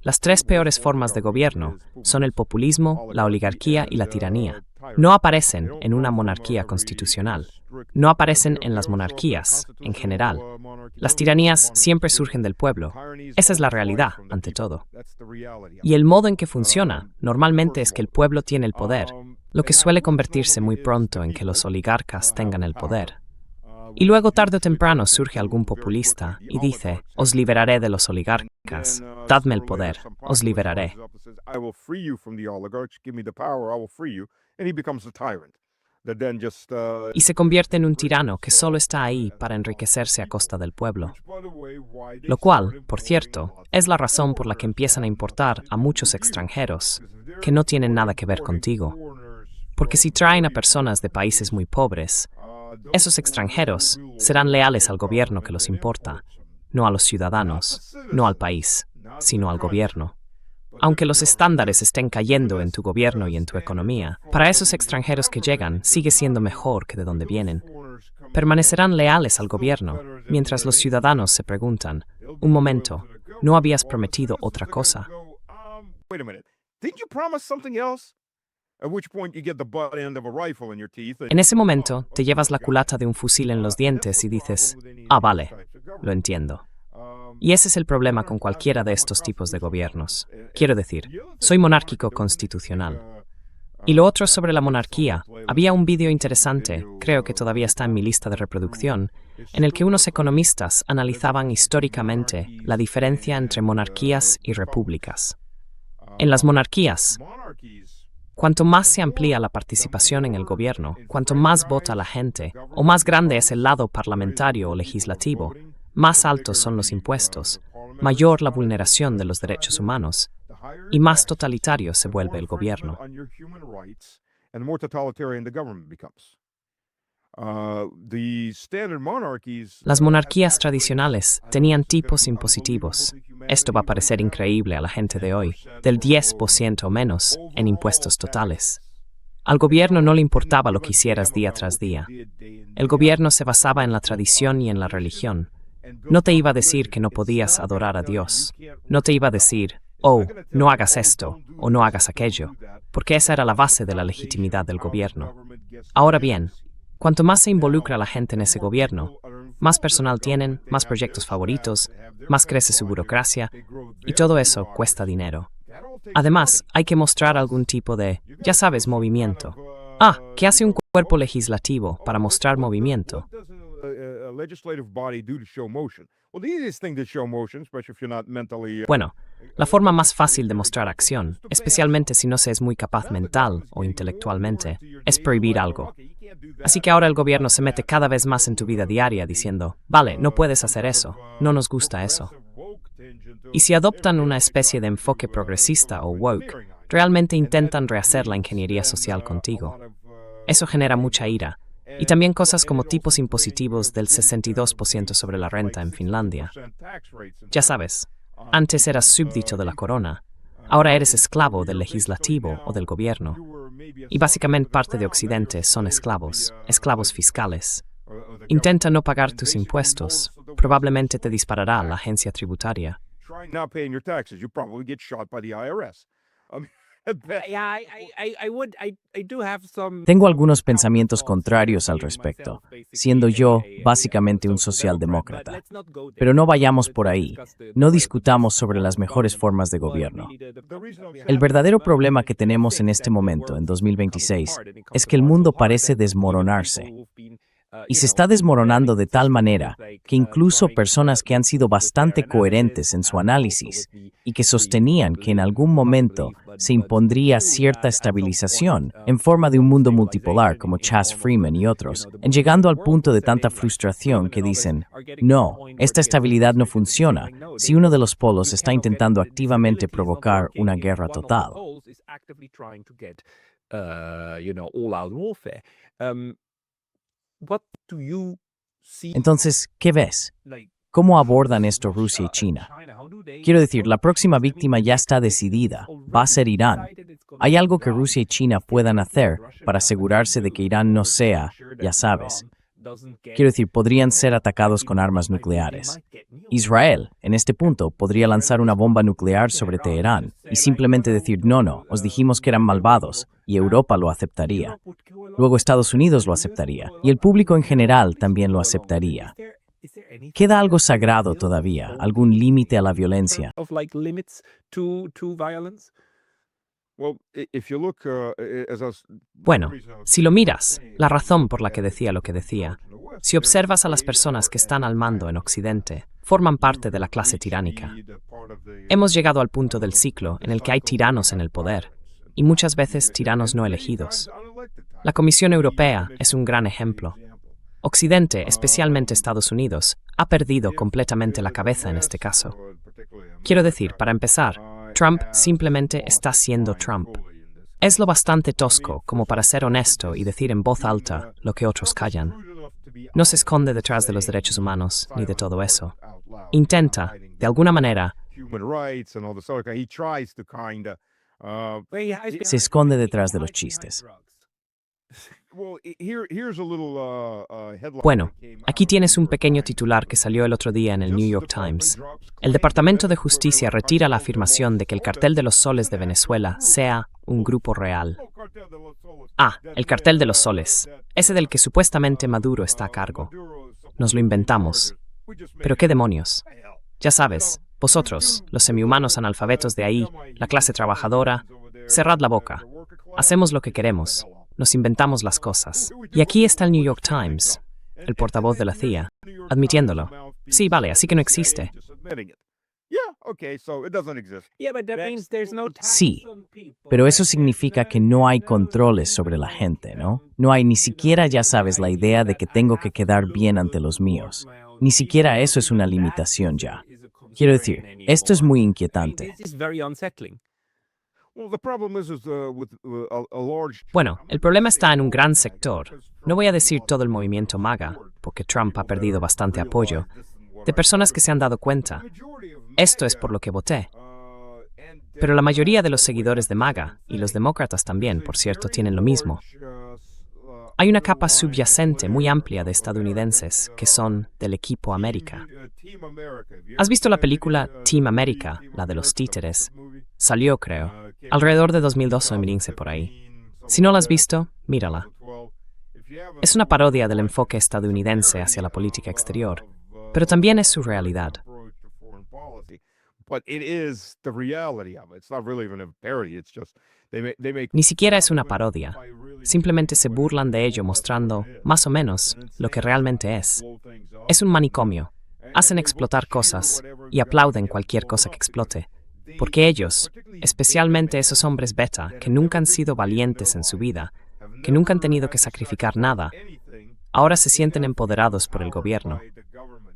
Speaker 3: Las 3 peores formas de gobierno son el populismo, la oligarquía y la tiranía. no aparecen en una monarquía constitucional. No aparecen en las monarquías, en general. Las tiranías siempre surgen del pueblo. Esa es la realidad, ante todo. Y el modo en que funciona, normalmente es que el pueblo tiene el poder, lo que suele convertirse muy pronto en que los oligarcas tengan el poder. Y luego tarde o temprano surge algún populista y dice, os liberaré de los oligarcas, dadme el poder, os liberaré. Y se convierte en un tirano que solo está ahí para enriquecerse a costa del pueblo. Lo cual, por cierto, es la razón por la que empiezan a importar a muchos extranjeros que no tienen nada que ver contigo. Porque si traen a personas de países muy pobres, esos extranjeros serán leales al gobierno que los importa, no a los ciudadanos, no al país, sino al gobierno. Aunque los estándares estén cayendo en tu gobierno y en tu economía, para esos extranjeros que llegan sigue siendo mejor que de donde vienen. Permanecerán leales al gobierno, mientras los ciudadanos se preguntan, un momento, ¿no habías prometido otra cosa? En ese momento, te llevas la culata de un fusil en los dientes y dices, vale, lo entiendo. Y ese es el problema con cualquiera de estos tipos de gobiernos. Quiero decir, soy monárquico constitucional. Y lo otro sobre la monarquía, había un vídeo interesante, creo que todavía está en mi lista de reproducción, en el que unos economistas analizaban históricamente la diferencia entre monarquías y repúblicas. En las monarquías, cuanto más se amplía la participación en el gobierno, cuanto más vota la gente, o más grande es el lado parlamentario o legislativo, más altos son los impuestos, mayor la vulneración de los derechos humanos, y más totalitario se vuelve el gobierno. Las monarquías tradicionales tenían tipos impositivos. Esto va a parecer increíble a la gente de hoy, del 10% o menos en impuestos totales. Al gobierno no le importaba lo que hicieras día tras día. El gobierno se basaba en la tradición y en la religión. No te iba a decir que no podías adorar a Dios. No te iba a decir, no hagas esto o no hagas aquello, porque esa era la base de la legitimidad del gobierno. Ahora bien, cuanto más se involucra la gente en ese gobierno, más personal tienen, más proyectos favoritos, más crece su burocracia, y todo eso cuesta dinero. Además, hay que mostrar algún tipo de, ya sabes, movimiento. ¿Qué hace un cuerpo legislativo para mostrar movimiento? Bueno, la forma más fácil de mostrar acción, especialmente si no se es muy capaz mental o intelectualmente, es prohibir algo. Así que ahora el gobierno se mete cada vez más en tu vida diaria diciendo, vale, no puedes hacer eso, no nos gusta eso. Y si adoptan una especie de enfoque progresista o woke, realmente intentan rehacer la ingeniería social contigo. Eso genera mucha ira. Y también cosas como tipos impositivos del 62% sobre la renta en Finlandia. Ya sabes, antes eras súbdito de la corona, ahora eres esclavo del legislativo o del gobierno. Y básicamente parte de Occidente son esclavos fiscales. Intenta no pagar tus impuestos, probablemente te disparará la agencia tributaria.
Speaker 2: Tengo algunos pensamientos contrarios al respecto, siendo yo básicamente un socialdemócrata. Pero no vayamos por ahí, no discutamos sobre las mejores formas de gobierno. El verdadero problema que tenemos en este momento, en 2026, es que el mundo parece desmoronarse. Y se está desmoronando de tal manera que incluso personas que han sido bastante coherentes en su análisis y que sostenían que en algún momento se impondría cierta estabilización en forma de un mundo multipolar como Chas Freeman y otros, en llegando al punto de tanta frustración que dicen, no, esta estabilidad no funciona si uno de los polos está intentando activamente provocar una guerra total. Entonces, ¿qué ves? ¿Cómo abordan esto Rusia y China? Quiero decir, la próxima víctima ya está decidida, va a ser Irán. ¿Hay algo que Rusia y China puedan hacer para asegurarse de que Irán no sea, ya sabes, Quiero decir, podrían ser atacados con armas nucleares. Israel, en este punto, podría lanzar una bomba nuclear sobre Teherán y simplemente decir, no, os dijimos que eran malvados, y Europa lo aceptaría. Luego Estados Unidos lo aceptaría, y el público en general también lo aceptaría. ¿Queda algo sagrado todavía? ¿Algún límite a la violencia?
Speaker 1: Of like limits to violence?
Speaker 4: Well, if you look, as I was-
Speaker 3: Bueno, si lo miras, la razón por la que decía lo que decía, si observas a las personas que están al mando en Occidente, forman parte de la clase tiránica. Hemos llegado al punto del ciclo en el que hay tiranos en el poder, y muchas veces tiranos no elegidos. La Comisión Europea es un gran ejemplo. Occidente, especialmente Estados Unidos, ha perdido completamente la cabeza en este caso. Quiero decir, para empezar, Trump simplemente está siendo Trump. Es lo bastante tosco como para ser honesto y decir en voz alta lo que otros callan. No se esconde detrás de los derechos humanos ni de todo eso. Intenta, de alguna manera,
Speaker 4: Human rights and all this other kind. He tries to
Speaker 2: Se esconde detrás de los chistes.
Speaker 4: Well, here's a little headline.
Speaker 3: Bueno, aquí tienes un pequeño titular que salió el otro día en el New York Times. El Departamento de Justicia retira la afirmación de que el Cartel de los Soles de Venezuela sea un grupo real. Ah, el Cartel de los Soles, ese del que supuestamente Maduro está a cargo. Nos lo inventamos. Pero qué demonios. Ya sabes, vosotros, los semihumanos analfabetos de ahí, la clase trabajadora, cerrad la boca. Hacemos lo que queremos. Nos inventamos las cosas. Y aquí está el New York Times, el portavoz de la CIA, admitiéndolo. Sí, vale, así que no existe.
Speaker 2: Sí, pero eso significa que no hay controles sobre la gente, ¿no? No hay ni siquiera, ya sabes, la idea de que tengo que quedar bien ante los míos. Ni siquiera eso es una limitación ya. Quiero decir, esto es muy inquietante.
Speaker 3: Bueno, el problema está en un gran sector. No voy a decir todo el movimiento MAGA, porque Trump ha perdido bastante apoyo, de personas que se han dado cuenta. Esto es por lo que voté. Pero la mayoría de los seguidores de MAGA, y los demócratas también, por cierto, tienen lo mismo. Hay una capa subyacente muy amplia de estadounidenses que son del equipo América. ¿Has visto la película Team America, la de los títeres? Salió, creo, alrededor de 2002 o 2015 por ahí. Si no la has visto, mírala. Es una parodia del enfoque estadounidense hacia la política exterior, pero también es su realidad. Ni siquiera es una parodia. Simplemente se burlan de ello mostrando, más o menos, lo que realmente es. Es un manicomio. Hacen explotar cosas y aplauden cualquier cosa que explote. Porque ellos, especialmente esos hombres beta que nunca han sido valientes en su vida, que nunca han tenido que sacrificar nada, ahora se sienten empoderados por el gobierno.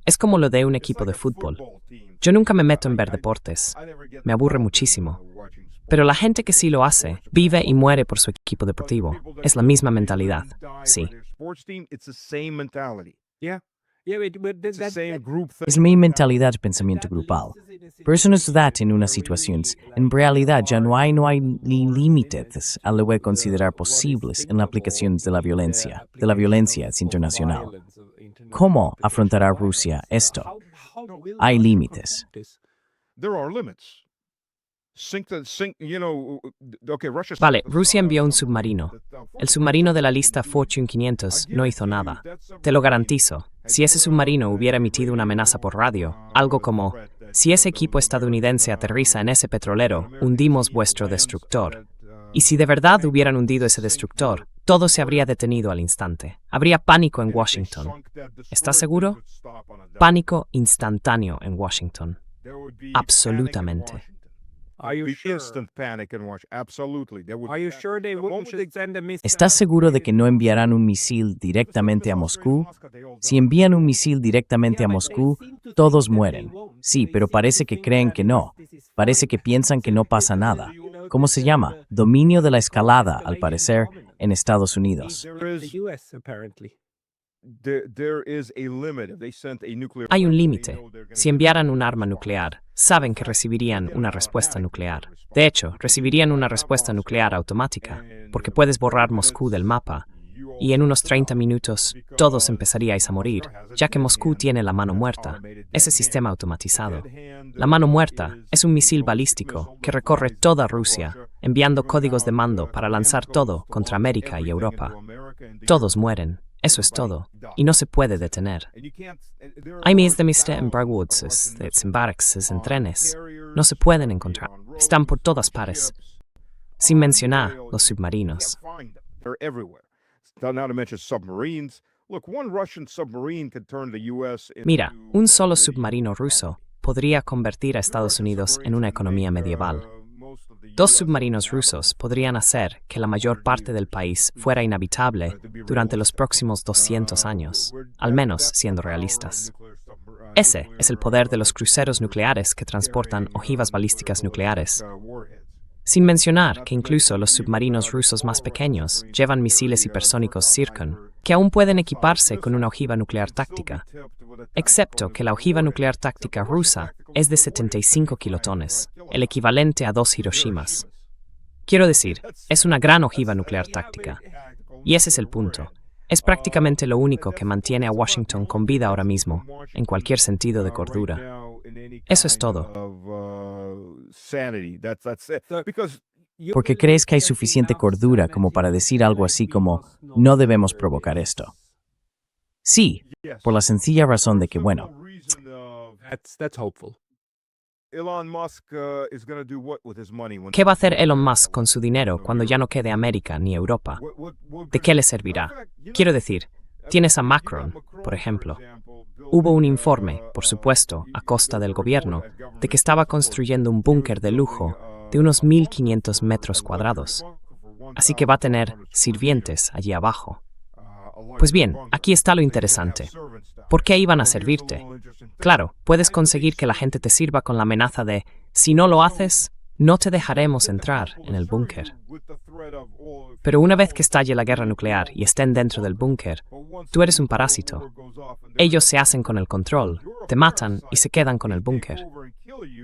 Speaker 3: Es como lo de un equipo de fútbol. Yo nunca me meto en ver deportes. Me aburre muchísimo. Pero la gente que sí lo hace, vive y muere por su equipo deportivo. Es la misma mentalidad, sí.
Speaker 2: Es mi mentalidad de pensamiento grupal. Pero eso no es verdad en unas situaciones. En realidad ya no hay ni límites a lo que considerar posibles en la aplicación de la violencia internacional. ¿Cómo afrontará Rusia esto? Hay límites.
Speaker 3: Vale, Rusia envió un submarino. El submarino de la lista Fortune 500 no hizo nada. Te lo garantizo. Si ese submarino hubiera emitido una amenaza por radio, algo como, si ese equipo estadounidense aterriza en ese petrolero, hundimos vuestro destructor. Y si de verdad hubieran hundido ese destructor, todo se habría detenido al instante. Habría pánico en Washington. ¿Estás seguro? Pánico instantáneo en Washington. Absolutamente.
Speaker 2: ¿Estás seguro de que no enviarán un misil directamente a Moscú? Si envían un misil directamente a Moscú, todos mueren. Sí, pero parece que creen que no. Parece que piensan que no pasa nada. ¿Cómo se llama? Dominio de la escalada, al parecer, en Estados Unidos.
Speaker 3: Hay un límite. Si enviaran un arma nuclear, saben que recibirían una respuesta nuclear. De hecho, recibirían una respuesta nuclear automática, porque puedes borrar Moscú del mapa y en unos 30 minutos todos empezaríais a morir, ya que Moscú tiene la mano muerta, ese sistema automatizado. La mano muerta es un misil balístico que recorre toda Rusia, enviando códigos de mando para lanzar todo contra América y Europa. Todos mueren, eso es todo, y no se puede detener. Hay miles de misterios en Bragwoods, en barracks, en trenes. No se pueden encontrar, están por todas partes. Sin mencionar los submarinos.
Speaker 4: They're everywhere. Not to mention submarines. Look, one Russian submarine could turn the US into,
Speaker 3: Mira, un solo submarino ruso podría convertir a Estados Unidos en una economía medieval. 2 submarinos rusos podrían hacer que la mayor parte del país fuera inhabitable durante los próximos 200 años, al menos siendo realistas. Ese es el poder de los cruceros nucleares que transportan ojivas balísticas nucleares. Sin mencionar que incluso los submarinos rusos más pequeños llevan misiles hipersónicos Zircon, que aún pueden equiparse con una ojiva nuclear táctica, excepto que la ojiva nuclear táctica rusa es de 75 kilotones, el equivalente a 2 Hiroshimas. Quiero decir, es una gran ojiva nuclear táctica. Y ese es el punto. Es prácticamente lo único que mantiene a Washington con vida ahora mismo, en cualquier sentido de cordura. Eso es todo.
Speaker 2: ¿Por qué crees que hay suficiente cordura como para decir algo así como no debemos provocar esto? Sí, por la sencilla razón de que, bueno,
Speaker 1: That's hopeful.
Speaker 3: ¿Qué va a hacer Elon Musk con su dinero cuando ya no quede América ni Europa? ¿De qué le servirá? Quiero decir, tienes a Macron, por ejemplo. Hubo un informe, por supuesto, a costa del gobierno, de que estaba construyendo un búnker de lujo de unos 1.500 metros cuadrados. Así que va a tener sirvientes allí abajo. Pues bien, aquí está lo interesante. ¿Por qué iban a servirte? Claro, puedes conseguir que la gente te sirva con la amenaza de, si no lo haces, no te dejaremos entrar en el búnker. Pero una vez que estalle la guerra nuclear y estén dentro del búnker, tú eres un parásito. Ellos se hacen con el control, te matan y se quedan con el búnker.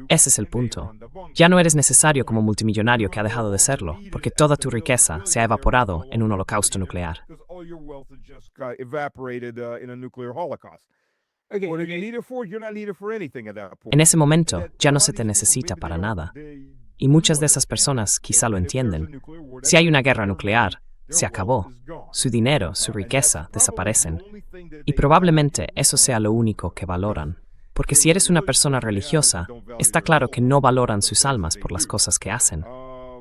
Speaker 3: Ese es el punto. Ya no eres necesario como multimillonario que ha dejado de serlo, porque toda tu riqueza se ha evaporado en un holocausto nuclear. En ese momento ya no se te necesita para nada. Y muchas de esas personas quizá lo entienden. Si hay una guerra nuclear, se acabó. Su dinero, su riqueza desaparecen. Y probablemente eso sea lo único que valoran. Porque si eres una persona religiosa, está claro que no valoran sus almas por las cosas que hacen.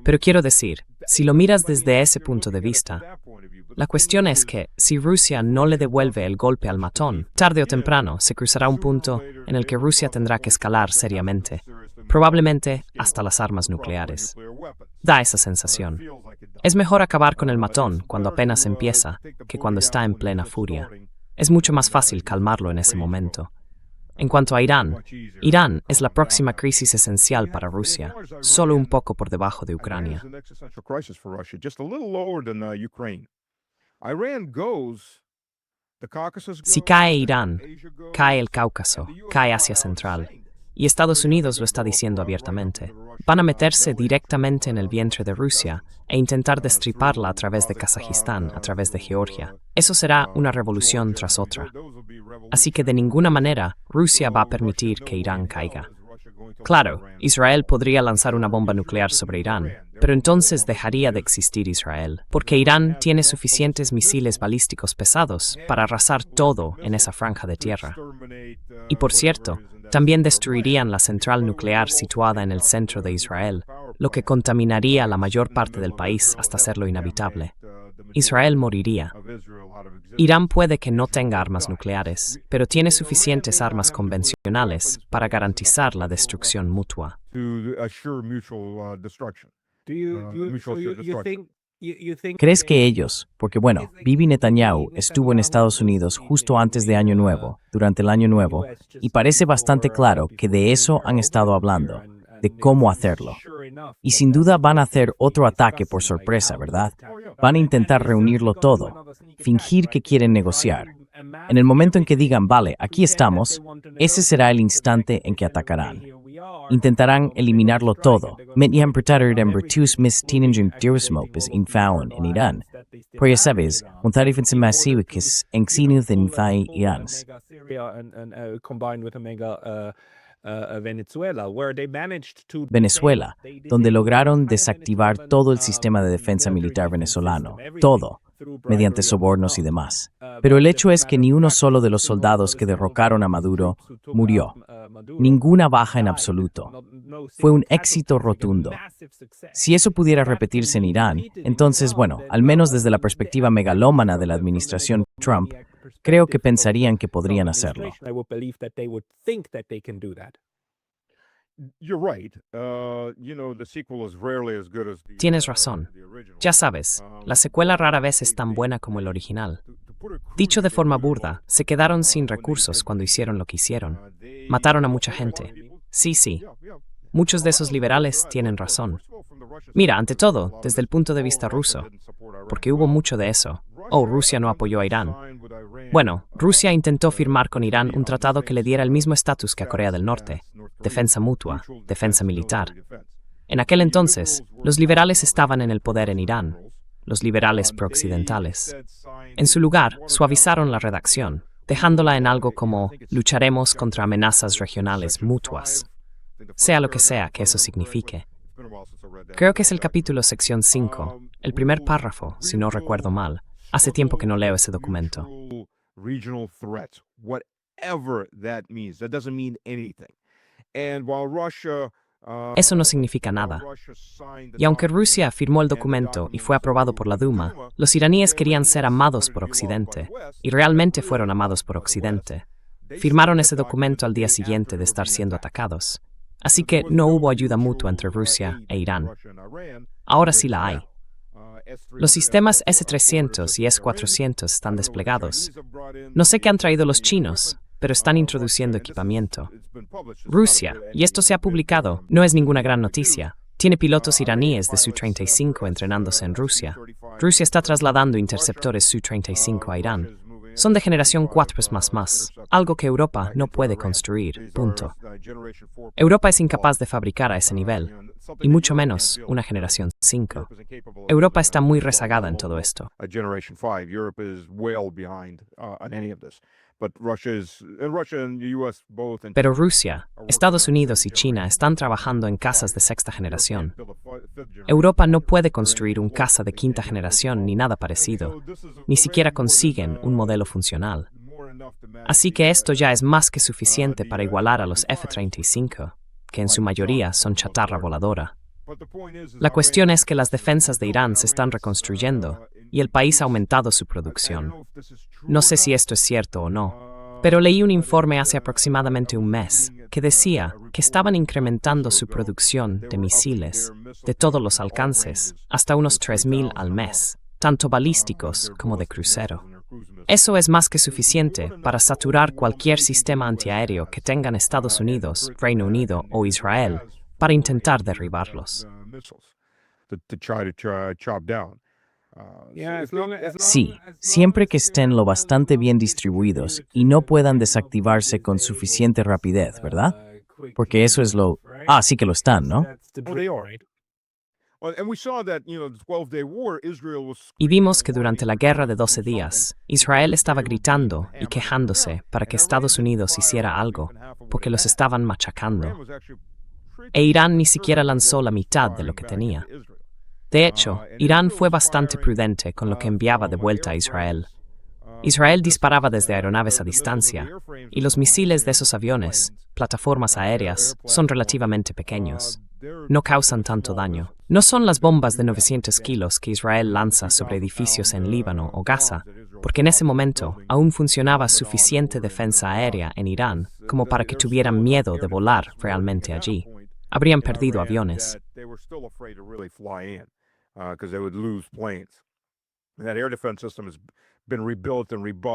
Speaker 3: Pero quiero decir, si lo miras desde ese punto de vista, la cuestión es que, si Rusia no le devuelve el golpe al matón, tarde o temprano se cruzará un punto en el que Rusia tendrá que escalar seriamente, probablemente hasta las armas nucleares. Da esa sensación. Es mejor acabar con el matón cuando apenas empieza que cuando está en plena furia. Es mucho más fácil calmarlo en ese momento. En cuanto a Irán, Irán es la próxima crisis esencial para Rusia, solo un poco por debajo de Ucrania. Si cae Irán, cae el Cáucaso, cae Asia Central, y Estados Unidos lo está diciendo abiertamente. Van a meterse directamente en el vientre de Rusia e intentar destriparla a través de Kazajistán, a través de Georgia. Eso será una revolución tras otra. Así que de ninguna manera Rusia va a permitir que Irán caiga. Claro, Israel podría lanzar una bomba nuclear sobre Irán, pero entonces dejaría de existir Israel, porque Irán tiene suficientes misiles balísticos pesados para arrasar todo en esa franja de tierra. Y por cierto, también destruirían la central nuclear situada en el centro de Israel, lo que contaminaría la mayor parte del país hasta hacerlo inhabitable. Israel moriría. Irán puede que no tenga armas nucleares, pero tiene suficientes armas convencionales para garantizar la destrucción mutua.
Speaker 2: ¿crees que ellos, porque bueno, Bibi Netanyahu estuvo en Estados Unidos justo antes de Año Nuevo, durante el Año Nuevo, y parece bastante claro que de eso han estado hablando, de cómo hacerlo? Y sin duda van a hacer otro ataque por sorpresa, ¿verdad? Van a intentar reunirlo todo, fingir que quieren negociar. En el momento en que digan, vale, aquí estamos, ese será el instante en que atacarán. Intentarán eliminarlo todo. Met interpretar en Bertus Miss Tiningen Dirusmop is infaun en Irán. Proyectables, montarifin masivos en sinu de Nifai Irán. Venezuela, donde lograron desactivar todo el sistema de defensa militar venezolano, todo, mediante sobornos y demás. Pero el hecho es que ni uno solo de los soldados que derrocaron a Maduro murió. Ninguna baja en absoluto. Fue un éxito rotundo. Si eso pudiera repetirse en Irán, entonces, bueno, al menos desde la perspectiva megalómana de la administración Trump, creo que pensarían que podrían hacerlo.
Speaker 3: Tienes razón. Ya sabes, la secuela rara vez es tan buena como el original. Dicho de forma burda, se quedaron sin recursos cuando hicieron lo que hicieron. Mataron a mucha gente. Sí. Muchos de esos liberales tienen razón. Mira, ante todo, desde el punto de vista ruso, porque hubo mucho de eso. Oh, Rusia no apoyó a Irán. Bueno, Rusia intentó firmar con Irán un tratado que le diera el mismo estatus que a Corea del Norte, defensa mutua, defensa militar. En aquel entonces, los liberales estaban en el poder en Irán, los liberales prooccidentales. En su lugar, suavizaron la redacción, dejándola en algo como lucharemos contra amenazas regionales mutuas, sea lo que sea que eso signifique. Creo que es el capítulo sección 5, el primer párrafo, si no recuerdo mal. Hace tiempo que no leo ese documento. Eso no significa nada. Y aunque Rusia firmó el documento y fue aprobado por la Duma, los iraníes querían ser amados por Occidente, y realmente fueron amados por Occidente. Firmaron ese documento al día siguiente de estar siendo atacados. Así que no hubo ayuda mutua entre Rusia e Irán. Ahora sí la hay. Los sistemas S-300 y S-400 están desplegados. No sé qué han traído los chinos, pero están introduciendo equipamiento. Rusia, y esto se ha publicado, no es ninguna gran noticia. Tiene pilotos iraníes de Su-35 entrenándose en Rusia. Rusia está trasladando interceptores Su-35 a Irán. Son de generación 4++, algo que Europa no puede construir, punto. Europa es incapaz de fabricar a ese nivel, y mucho menos una generación 5. Europa está muy rezagada en todo esto. Pero Rusia, Estados Unidos y China están trabajando en cazas de sexta generación. Europa no puede construir un caza de quinta generación ni nada parecido. Ni siquiera consiguen un modelo funcional. Así que esto ya es más que suficiente para igualar a los F-35, que en su mayoría son chatarra voladora. La cuestión es que las defensas de Irán se están reconstruyendo y el país ha aumentado su producción. No sé si esto es cierto o no, pero leí un informe hace aproximadamente un mes que decía que estaban incrementando su producción de misiles de todos los alcances hasta unos 3.000 al mes, tanto balísticos como de crucero. Eso es más que suficiente para saturar cualquier sistema antiaéreo que tengan Estados Unidos, Reino Unido o Israel para intentar derribarlos.
Speaker 2: Sí, siempre que estén lo bastante bien distribuidos y no puedan desactivarse con suficiente rapidez, ¿verdad? Porque eso es lo... Ah, sí que lo están, ¿no?
Speaker 3: Y vimos que durante la guerra de 12 días, Israel estaba gritando y quejándose para que Estados Unidos hiciera algo, porque los estaban machacando. E Irán ni siquiera lanzó la mitad de lo que tenía. De hecho, Irán fue bastante prudente con lo que enviaba de vuelta a Israel. Israel disparaba desde aeronaves a distancia, y los misiles de esos aviones, plataformas aéreas, son relativamente pequeños. No causan tanto daño. No son las bombas de 900 kilos que Israel lanza sobre edificios en Líbano o Gaza, porque en ese momento aún funcionaba suficiente defensa aérea en Irán como para que tuvieran miedo de volar realmente allí. Habrían perdido aviones.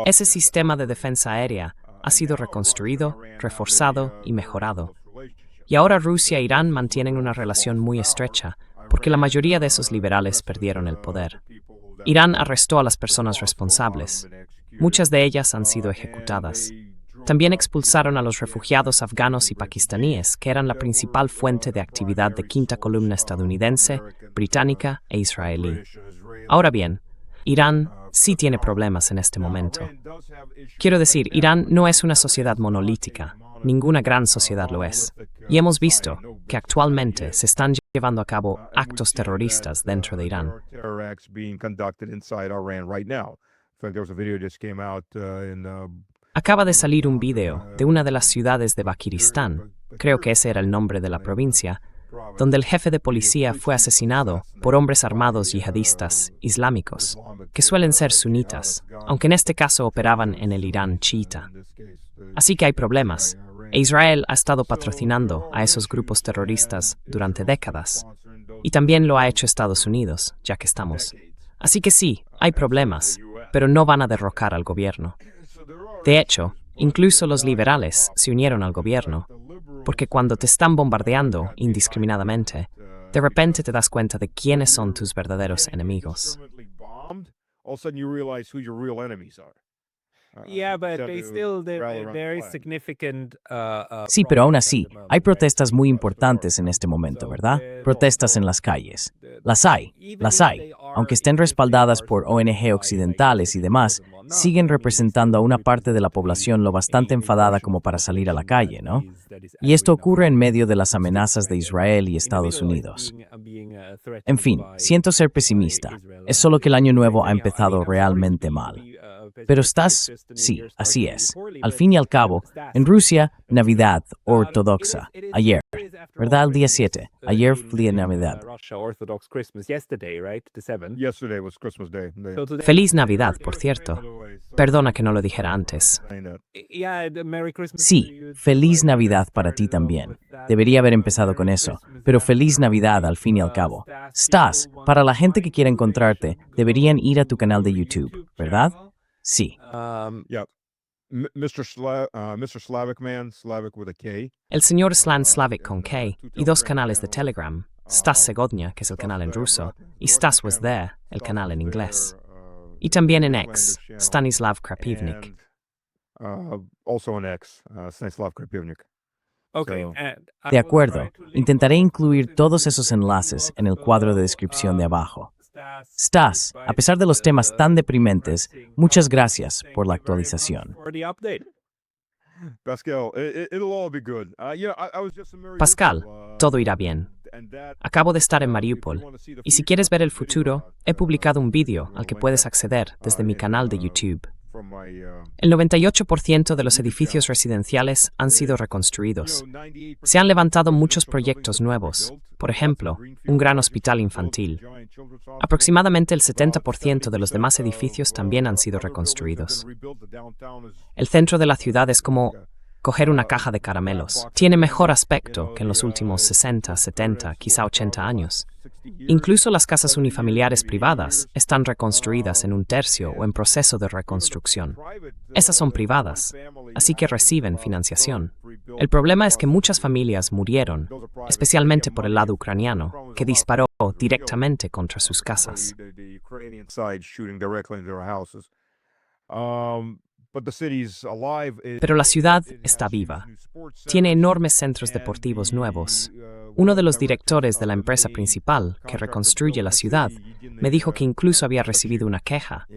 Speaker 3: Ese sistema de defensa aérea ha sido reconstruido, reforzado y mejorado. Y ahora Rusia e Irán mantienen una relación muy estrecha, porque la mayoría de esos liberales perdieron el poder. Irán arrestó a las personas responsables. Muchas de ellas han sido ejecutadas. También expulsaron a los refugiados afganos y pakistaníes, que eran la principal fuente de actividad de quinta columna estadounidense, británica e israelí. Ahora bien, Irán sí tiene problemas en este momento. Quiero decir, Irán no es una sociedad monolítica. Ninguna gran sociedad lo es. Y hemos visto que actualmente se están llevando a cabo actos terroristas dentro de Irán. Acaba de salir un video de una de las ciudades de Bakiristán, creo que ese era el nombre de la provincia, donde el jefe de policía fue asesinado por hombres armados yihadistas islámicos, que suelen ser sunitas, aunque en este caso operaban en el Irán chiita. Así que hay problemas, e Israel ha estado patrocinando a esos grupos terroristas durante décadas, y también lo ha hecho Estados Unidos, ya que estamos. Así que sí, hay problemas, pero no van a derrocar al gobierno. De hecho, incluso los liberales se unieron al gobierno, porque cuando te están bombardeando indiscriminadamente, de repente te das cuenta de quiénes son tus verdaderos enemigos.
Speaker 1: Yeah, but they still there is significant.
Speaker 2: Sí, pero aún así, hay protestas muy importantes en este momento, ¿verdad? Protestas en las calles. Las hay. Aunque estén respaldadas por ONG occidentales y demás, siguen representando a una parte de la población lo bastante enfadada como para salir a la calle, ¿no? Y esto ocurre en medio de las amenazas de Israel y Estados Unidos. En fin, siento ser pesimista. Es solo que el año nuevo ha empezado realmente mal. Pero sí, así es. Al fin y al cabo, en Rusia, Navidad ortodoxa, ayer, ¿verdad? El día 7, ayer fue día de Navidad.
Speaker 4: Yesterday was Christmas Day.
Speaker 3: Feliz Navidad, por cierto. Perdona que no lo dijera antes.
Speaker 2: Sí, feliz Navidad para ti también. Debería haber empezado con eso, pero feliz Navidad al fin y al cabo. Para la gente que quiera encontrarte, deberían ir a tu canal de YouTube, ¿verdad? Sí.
Speaker 4: Mr. Slavic Man, Slavic with a K.
Speaker 3: El señor Slan Slavic con K y 2 canales de Telegram, Stas Segodnia, que es el canal en ruso, y Stas Was There, el canal en inglés. Y también en X, Stanislav Krapivnik.
Speaker 4: Also an X, Stanislav Krapivnik.
Speaker 1: Okay.
Speaker 2: De acuerdo. Intentaré incluir todos esos enlaces en el cuadro de descripción de abajo. Stas, a pesar de los temas tan deprimentes, muchas gracias por la actualización.
Speaker 3: Pascal, todo irá bien. Acabo de estar en Mariupol, y si quieres ver el futuro, he publicado un vídeo al que puedes acceder desde mi canal de YouTube. El 98% de los edificios residenciales han sido reconstruidos. Se han levantado muchos proyectos nuevos, por ejemplo, un gran hospital infantil. Aproximadamente el 70% de los demás edificios también han sido reconstruidos. El centro de la ciudad es como coger una caja de caramelos. Tiene mejor aspecto que en los últimos 60, 70, quizá 80 años. Incluso las casas unifamiliares privadas están reconstruidas en 1/3 o en proceso de reconstrucción. Esas son privadas, así que reciben financiación. El problema es que muchas familias murieron, especialmente por el lado ucraniano, que disparó directamente contra sus casas. Pero la ciudad está viva. Tiene enormes centros deportivos nuevos. Uno de los directores de la empresa principal, que reconstruye la ciudad, me dijo que incluso había recibido una queja.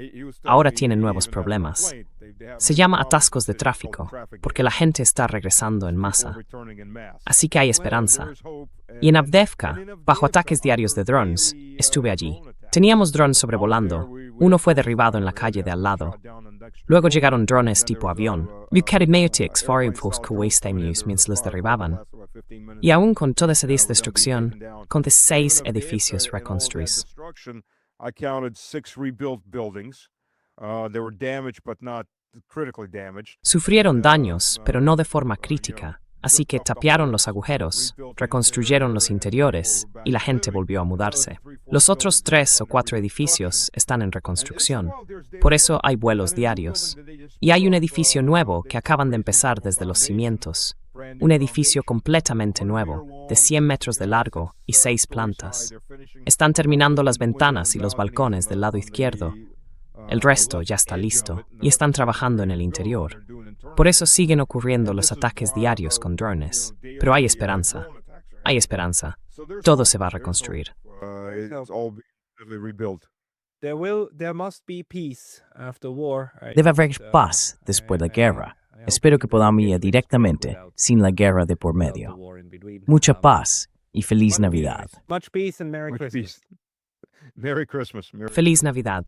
Speaker 3: Ahora tienen nuevos problemas. Se llama atascos de tráfico, porque la gente está regresando en masa. Así que hay esperanza. Y en Avdiivka, bajo ataques diarios de drones, estuve allí. Teníamos drones sobrevolando. Uno fue derribado en la calle de al lado. Luego llegaron drones tipo avión. Mientras los derribaban. Y aún con toda esa destrucción, conté 6 edificios reconstruidos. Sufrieron daños, pero no de forma crítica. Así que tapiaron los agujeros, reconstruyeron los interiores y la gente volvió a mudarse. Los otros 3 o 4 edificios están en reconstrucción. Por eso hay vuelos diarios. Y hay un edificio nuevo que acaban de empezar desde los cimientos. Un edificio completamente nuevo, de 100 metros de largo y 6 plantas. Están terminando las ventanas y los balcones del lado izquierdo. El resto ya está listo y están trabajando en el interior. Por eso siguen ocurriendo los ataques diarios con drones. Pero hay esperanza. Hay esperanza. Todo se va a reconstruir.
Speaker 1: there must be peace after war.
Speaker 2: Debe haber paz después de la guerra. Espero que podamos ir directamente sin la guerra de por medio. Mucha paz y feliz Navidad.
Speaker 1: Much peace and Merry
Speaker 4: Much
Speaker 1: Christmas.
Speaker 4: peace. Merry Christmas.
Speaker 3: Feliz Navidad.